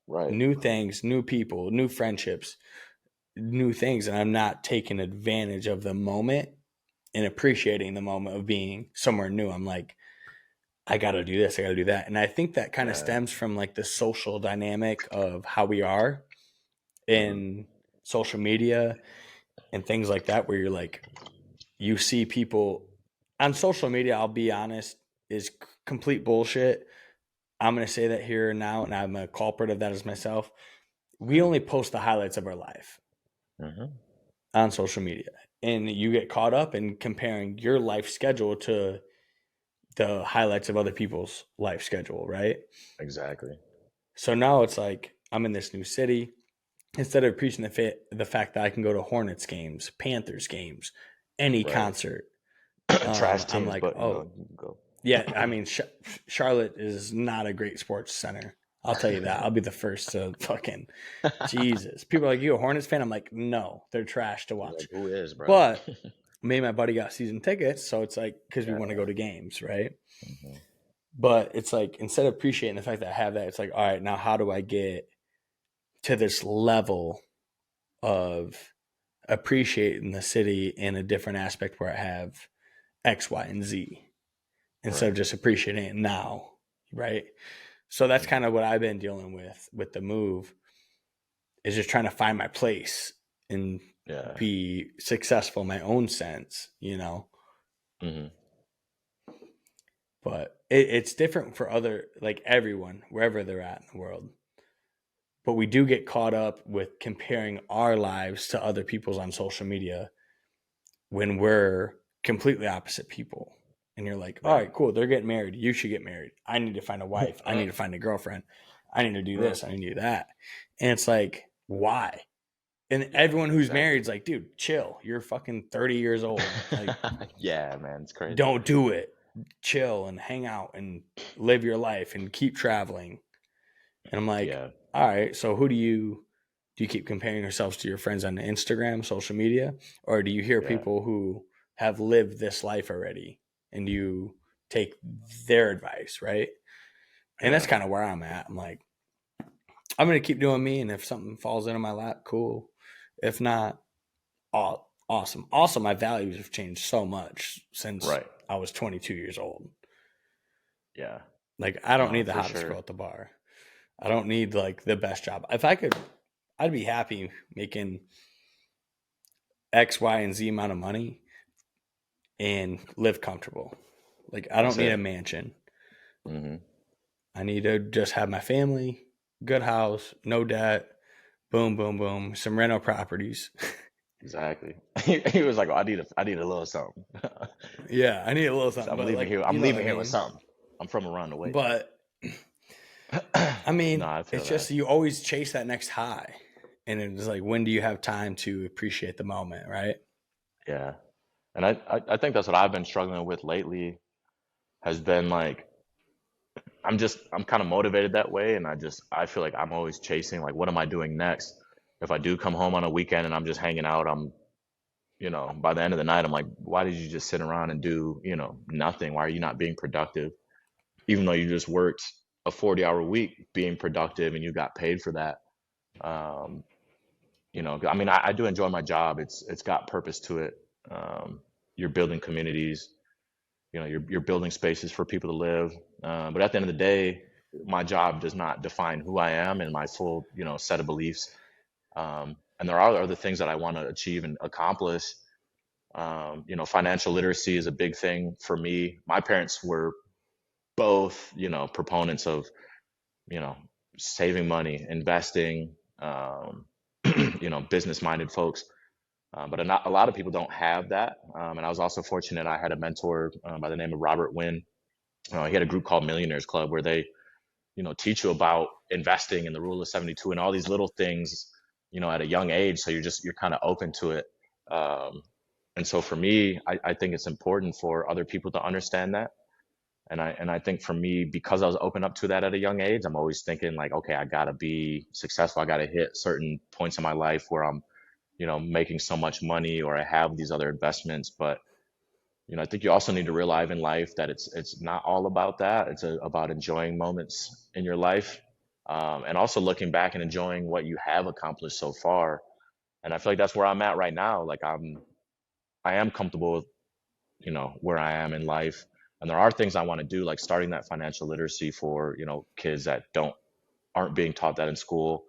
Right. new things, new people, new friendships, new things. And I'm not taking advantage of the moment and appreciating the moment of being somewhere new. I'm like, I got to do this, I got to do that. And I think that kind of Yeah. stems from like the social dynamic of how we are Hmm. in social media and things like that, where you're like, you see people on social media, I'll be honest, is complete bullshit. I'm going to say that here and now, and I'm a culprit of that as myself. We only post the highlights of our life Hmm. on social media, and you get caught up in comparing your life schedule to the highlights of other people's life schedule, right? Exactly. So now it's like I'm in this new city. Instead of preaching the fact that I can go to Hornets games, Panthers games, any Right. concert, Trash I'm teams, like, but oh, you can go. yeah. I mean, Charlotte is not a great sports center. I'll tell you that. I'll be the first to fucking Jesus. People are like, you a Hornets fan? I'm like, no, they're trash to He's watch. like, who is, bro? But me and my buddy got season tickets, so it's like because we want to Yeah. go to games, right? Hmm. But it's like instead of appreciating the fact that I have that, it's like, all right, now how do I get to this level of appreciating the city in a different aspect where I have X, Y, and Z instead of Right. just appreciating it now, right? So that's kind Hmm. of what I've been dealing with the move, is just trying to find my place and Yeah. be successful in my own sense, you know. Hmm. But it's different for other, like everyone, wherever they're at in the world. But we do get caught up with comparing our lives to other people's on social media when we're completely opposite people. And you're like, all Right. right, cool. They're getting married. You should get married. I need to find a wife. I need to find a girlfriend. I need to do Right. this. I need to do that. And it's like, why? And Yeah. everyone who's married Exactly. is like, dude, chill. You're fucking 30 years old. Like, Yeah, man, it's crazy. don't do it. Chill and hang out and live your life and keep traveling. And I'm like, Yeah. all right, so who do you keep comparing yourselves to your friends on Instagram, social media, or do you hear Yeah. people who have lived this life already and you take their advice, right? And that's Yeah. kind of where I'm at. I'm like, I'm gonna keep doing me, and if something falls into my lap, cool. If not, awesome, awesome. My values have changed so much since Right. I was 22 years old. Yeah. Like, I don't No, need the for hottest girl sure. at the bar. I don't need like the best job. If I could, I'd be happy making X, Y, and Z amount of money and live comfortable. Like, I don't That's need a it. mansion. Hmm. I need to just have my family, good house, no debt, boom, boom, boom, some rental properties. Exactly. He was like, oh, I need a little something. Yeah, I need a little something, I'm but leaving like, here. you I'm know what I leaving here with mean? something. I'm from around the way. But I No, mean, I feel it's that. just you always chase that next high. And it's like, when do you have time to appreciate the moment, right? Yeah. And I think that's what I've been struggling with lately has been like I'm kind of motivated that way and I feel like I'm always chasing like what am I doing next? If I do come home on a weekend and I'm just hanging out, I'm by the end of the night I'm like, why did you just sit around and do, nothing? Why are you not being productive? Even though you just worked a 40-hour week being productive and you got paid for that. Um, I mean, I do enjoy my job. It's got purpose to it. Um, you're building communities, you're building spaces for people to live. But at the end of the day, my job does not define who I am and my full, set of beliefs. And there are other things that I want to achieve and accomplish. Financial literacy is a big thing for me. My parents were both, proponents of, you know, saving money, investing, business-minded folks. But a lot of people don't have that. And I was also fortunate. I had a mentor by the name of Robert Wynn. He had a group called Millionaires Club where they, teach you about investing and the rule of 72 and all these little things, at a young age. So you're kind of open to it. Um, and so for me, I think it's important for other people to understand that. And I think for me, because I was open up to that at a young age, I'm always thinking like, okay, I gotta be successful. I gotta hit certain points in my life where I'm, making so much money or I have these other investments. But I think you also need to realize in life that it's not all about that. It's about enjoying moments in your life, and also looking back and enjoying what you have accomplished so far. And I feel like that's where I'm at right now. Like I am comfortable with where I am in life, and there are things I want to do, like starting that financial literacy for kids that don't aren't being taught that in school,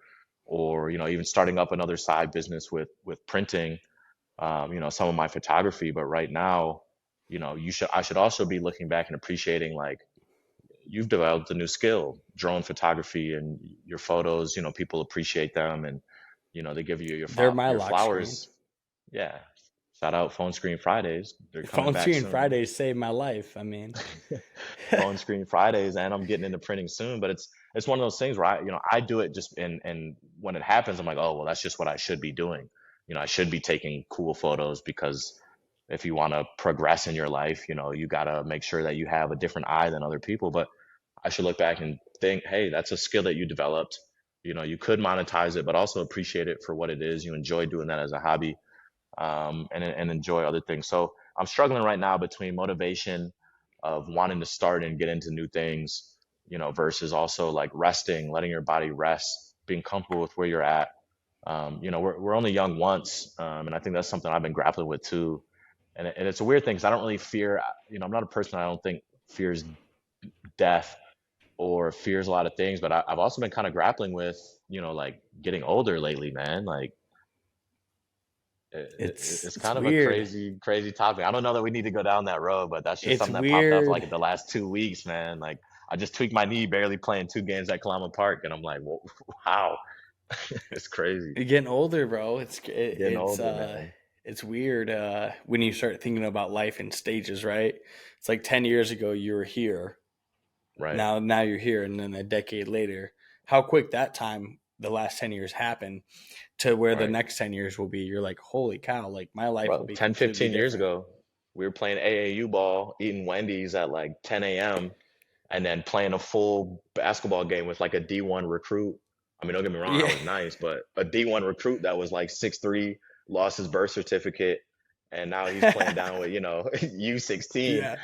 or even starting up another side business with printing, some of my photography. But right now, I should also be looking back and appreciating like you've developed a new skill, drone photography, and your photos. People appreciate them, and they give you They're my your lock screen. flowers. Yeah, shout out Phone Screen Fridays. They're coming Phone back screen soon. Fridays saved my life. I mean, Phone Screen Fridays, and I'm getting into printing soon. But it's one of those things where I do it just and when it happens, I'm like, oh well, that's just what I should be doing. I should be taking cool photos because if you want to progress in your life, you got to make sure that you have a different eye than other people. But I should look back and think, hey, that's a skill that you developed. You could monetize it, but also appreciate it for what it is. You enjoy doing that as a hobby, and enjoy other things. So I'm struggling right now between motivation of wanting to start and get into new things, versus also like resting, letting your body rest, being comfortable with where you're at. We're only young once, and I think that's something I've been grappling with too. And it's a weird thing because I don't really fear, I'm not a person I don't think fears death or fears a lot of things, but I've also been kind of grappling with, like getting older lately, man. Like it's it's kind of a weird. crazy topic. I don't know that we need to go down that road, but that's just It's something that popped up weird. like in the last 2 weeks, man. Like I just tweaked my knee barely playing two games at Kalama Park, and I'm like, well, wow, it's crazy. You're getting older, bro. Getting older, man. It's weird when you start thinking about life in stages, right? It's like 10 years ago you were here. Right, Now you're here, and then a decade later, how quick that time the last 10 years happened to where the right. next 10 years will be. You're like, holy cow! Like my life will Bro, be 10, completely 15 years different. ago, we were playing AAU ball, eating Wendy's at like 10 a.m. and then playing a full basketball game with like a D1 recruit. I mean, don't get me wrong, I Yeah, was nice, but a D1 recruit that was like 6'3", lost his birth certificate, and now he's playing down with, U16, yeah,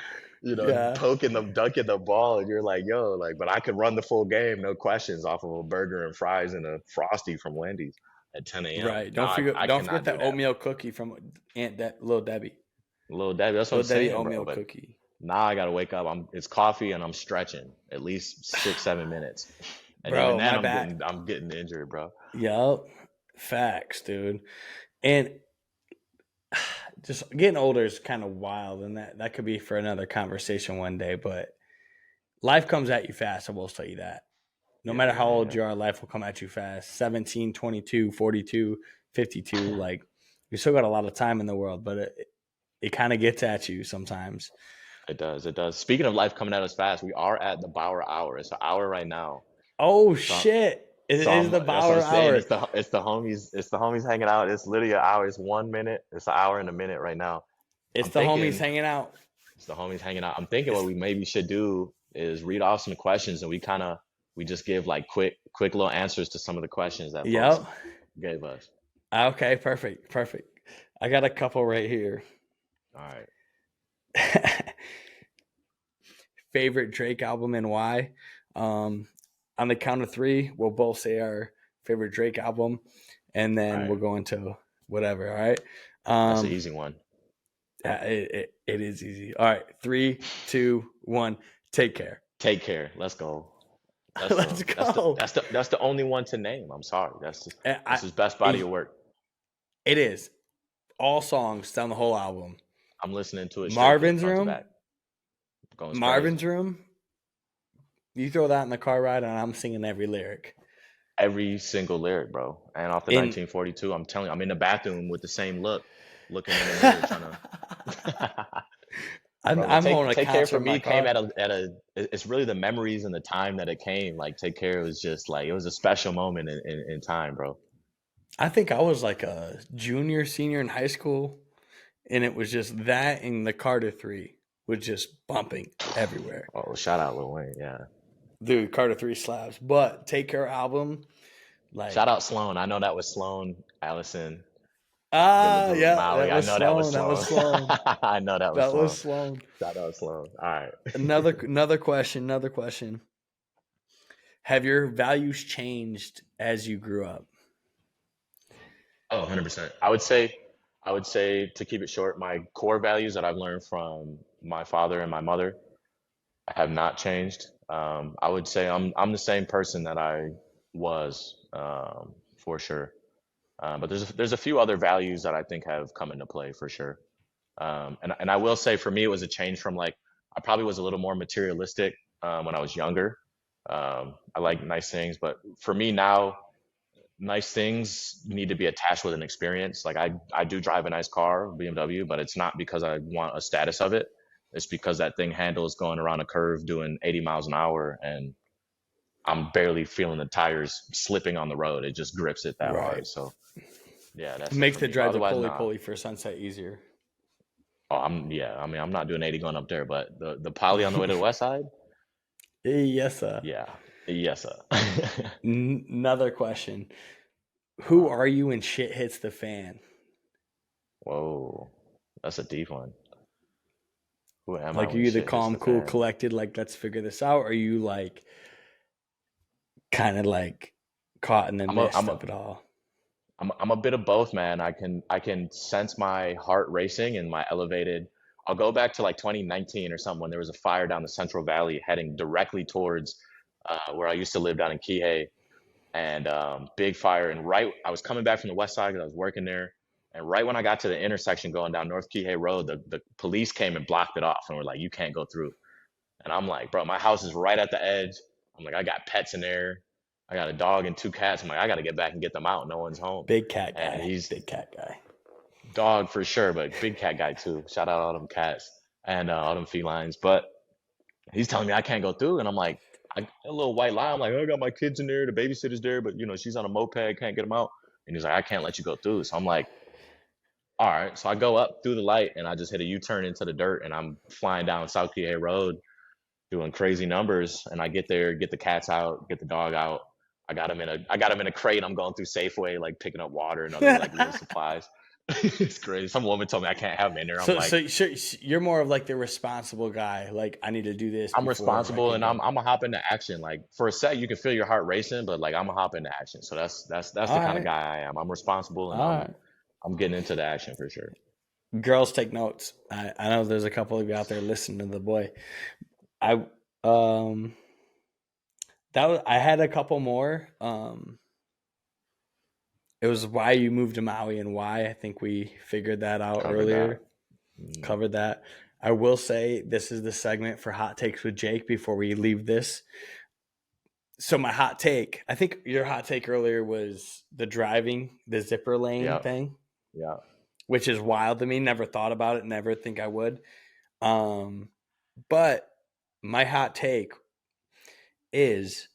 yeah. poking the dunking the ball, and you're like, yo, like, but I could run the full game, no questions, off of a burger and fries and a frosty from Wendy's at 10 a.m. Right. Now I Don't forget cannot do that that, oatmeal cookie from Little Debbie. little Debbie. That's what I'm Little Debbie saying, bro. oatmeal But cookie. now I gotta wake up. It's coffee and I'm stretching at least 6, 7 minutes. And even Bro, then my back. I'm getting injured, bro. Yup. Facts, dude. And just getting older is kind of wild, and that could be for another conversation one day. But life comes at you fast. I will tell you that. No Yeah, matter how yeah, old yeah. you are, life will come at you fast. 17, 22, 42, 52. Like We still got a lot of time in the world, but it kind of gets at you sometimes. It does. It does. Speaking of life coming at us fast, we are at the Bauer hour. It's an hour right now. Oh So shit! It so is the that's what I'm Bauer saying. hour. It's the homies hanging out. It's literally an hour. It's 1 minute. It's an hour and a minute right now. It's I'm the homies thinking hanging out. it's the homies hanging out. I'm thinking what It's we maybe should do is read off some questions and we just give like quick little answers to some of the questions that folks yep. gave us. Okay, perfect, perfect. I got a couple right here. All right. Favorite Drake album and why? On the count of three, we'll both say our favorite Drake album, and All then right. we'll go into whatever. All right. That's an easy one. It is easy. All right. 3, 2, 1. Take care. Take care. Let's go. Let's go. That's the only one to name. I'm sorry. That's I, his best body of work. it is all songs down the whole album. I'm listening to it straight from Marvin's front to Room. back. Going crazy. Marvin's Room. You throw that in the car ride, and I'm singing every lyric. Every single lyric, bro. And off the In 1942, I'm telling you, I'm in the bathroom with the same look, looking in the mirror, trying to. Bro, but I'm on a take care concert for in my me came car. at a. It's really the memories and the time that it came. Like take care was just like it was a special moment in time, bro. I think I was like a junior, senior in high school, and it was just that and the Carter 3 was just bumping everywhere. Oh, shout out Lil Wayne, yeah. Dude, Carter 3 slabs. But Take Care album, Shout like, out Sloan. I know that was Sloan Allison yeah, Maui. that I was know that was Sloan. That was Sloan. Sloan. I know that was That was Sloan. Sloan. Shout out Sloan. All right. Another question. Another question. Have your values changed as you grew up? Oh, 100%. I would say to keep it short, my core values that I've learned from my father and my mother have not changed. I would say I'm the same person that I was for sure. But there's a few other values that I think have come into play for sure. And I will say for me it was a change from like I probably was a little more materialistic when I was younger. I like nice things, but for me now nice things need to be attached with an experience. Like I do drive a nice car, BMW, but it's not because I want a status of it. It's because that thing handles going around a curve doing 80 miles an hour and I'm barely feeling the tires slipping on the road. It just grips it that Right. hard. So yeah, that's it Make for the me. But drive to otherwise, pulley nah. pulley for Sunset easier. Oh, I mean, I'm not doing 80 going up there, but the poly on the way to the west side, Yes, sir. yeah, yes, sir. Another question. Who Uh, are you when shit hits the fan? whoa, that's a deep one. Who am I Like, are when you the shit hits calm, the cool, fan? collected, like, let's figure this out? Or are you, like, kind of like caught in the I'm a midst I'm a of it all? I'm a bit of both, man. I can sense my heart racing and my elevated. I'll go back to like 2019 or something when there was a fire down the Central Valley heading directly towards where I used to live down in Kihei, and big fire. And right, I was coming back from the west side because I was working there. And right when I got to the intersection going down North Kihei Road, the police came and blocked it off and were like, "You can't go through." And I'm like, "Bro, my house is right at the edge." I'm like, "I got pets in there. I got a dog and two cats." I'm like, "I got to get back and get them out. No one's home." Big cat And guy. he's Big cat guy. dog for sure, but big cat guy too. Shout out all them cats and all them felines. But he's telling me I can't go through, and I'm like, a little white lie. I'm like, "Oh, I got my kids in there, the babysitter's there, but you know she's on a moped, can't get them out." And he's like, "I can't let you go through." So I'm like, "All right." So I go up through the light, and I just hit a U-turn into the dirt, and I'm flying down South Kihei Road, doing crazy numbers. And I get there, get the cats out, get the dog out. I got him in a crate. I'm going through Safeway, like picking up water and other like little supplies. It's crazy. Some woman told me I can't have him in there. I'm so, like, so you're more of like the responsible guy. Like, I need to do this I'm before I responsible can and go. I'm a hop into action. Like for a sec, you can feel your heart racing, but like I'm a hop into action. So that's the All kind of right. guy I am. I'm responsible and All right. I'm getting into the action for sure. Girls take notes. I know there's a couple of you out there listening to the boy. I um I had a couple more. It was why you moved to Maui and why. I think we figured that out Covered that. earlier. Covered that. I will say this is the segment for hot takes with Jake before we leave this. So my hot take, I think your hot take earlier was the driving, the zipper lane Yep. thing. Yeah. which is wild to me. Never thought about it. Never think I would. But my hot take is,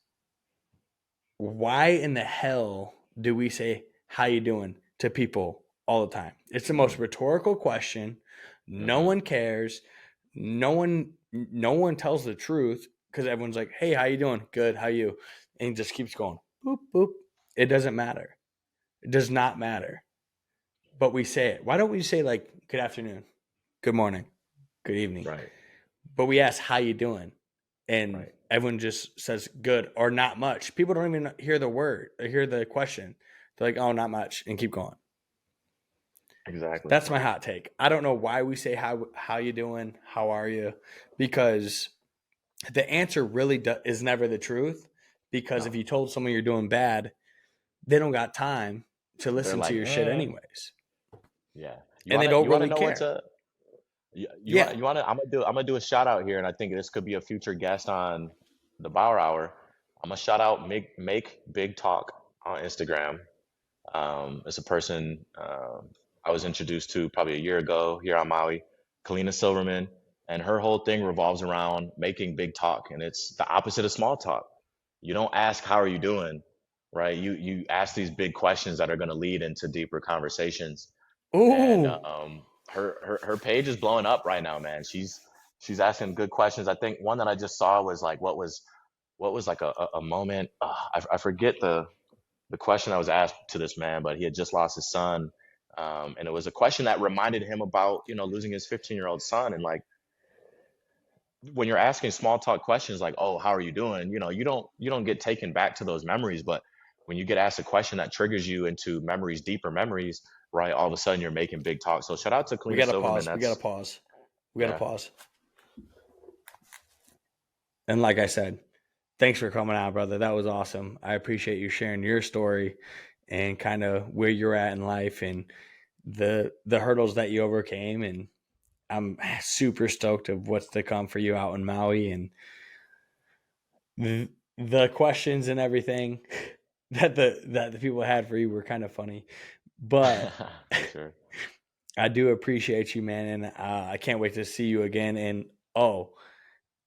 why in the hell do we say how you doing to people all the time? It's the most rhetorical question. No Mm-hmm. one cares. No one tells the truth, because everyone's like, "Hey, how you doing? Good. How you?" And it just keeps going. Boop boop. It doesn't matter. It does not matter. But we say it. Why don't we say, like, good afternoon, good morning, good evening? Right. But we ask, how you doing? And Right. everyone just says good or not much. People don't even hear the word or hear the question. They're like, oh, not much, and keep going. Exactly. That's my hot take. I don't know why we say how you doing, how are you, because the answer really is never the truth. Because if No. you told someone you're doing bad, they don't got time to They're listen to like, your shit anyways, yeah. You and they wanna don't you wanna really know what care. to Yeah. you wanna I'm gonna do a shout out here, and I think this could be a future guest on the Bauer Hour. I'm gonna shout out make big talk on Instagram. It's a person I was introduced to probably a year ago here on Maui, Kalina Silverman, and her whole thing revolves around making big talk, and it's the opposite of small talk. You don't ask how are you doing, right? You ask these big questions that are going to lead into deeper conversations. And Ooh. her page is blowing up right now, man. She's asking good questions. I think one that I just saw was like, what was like a moment. I forget the question I was asked to this man, but he had just lost his son. And it was a question that reminded him about, losing his 15-year-old son. And like, when you're asking small talk questions like, oh, how are you doing? You don't get taken back to those memories. But when you get asked a question that triggers you into memories, deeper memories, right, all of a sudden you're making big talk. So shout out to We Kalina gotta Silverman. pause. That's, We gotta yeah, pause. And like I said, thanks for coming out, brother. That was awesome. I appreciate you sharing your story and kind of where you're at in life and the hurdles that you overcame. And I'm super stoked of what's to come for you out in Maui, and the questions and everything that the people had for you were kind of funny. But for sure. I do appreciate you, man, and I can't wait to see you again. And oh,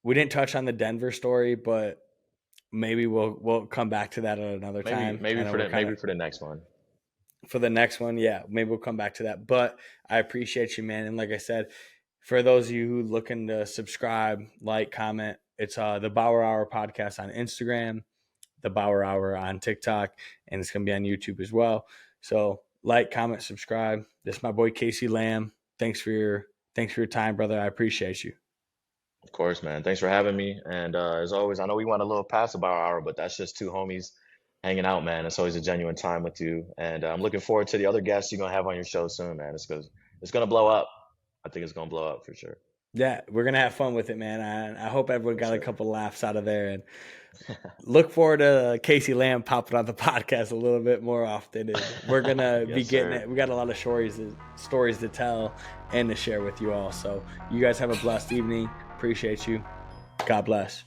we didn't touch on the Denver story, but maybe we'll come back to that at another Maybe time. I maybe know for we're the kind maybe of for the next one. for the next one. Yeah, maybe we'll come back to that. But I appreciate you, man. And like I said, for those of you who looking to subscribe, like, comment, it's the Bauer Hour podcast on Instagram, the Bauer Hour on TikTok, and it's gonna be on YouTube as well. So like, comment, subscribe. This is my boy Casey Lamb. Thanks for your time, brother. I appreciate you. Of course, man. Thanks for having me. And as always, I know we went a little past about an hour, but that's just two homies hanging out, man. It's always a genuine time with you. And I'm looking forward to the other guests you're gonna have on your show soon, man. It's gonna blow up. I think it's gonna blow up for sure. Yeah, we're gonna have fun with it, man. I hope everyone For got a sure. couple laughs out of there, and look forward to Casey Lamb popping on the podcast a little bit more often. And we're gonna be Yes, getting sir. it. We got a lot of stories to tell and to share with you all. So you guys have a blessed evening. Appreciate you. God bless.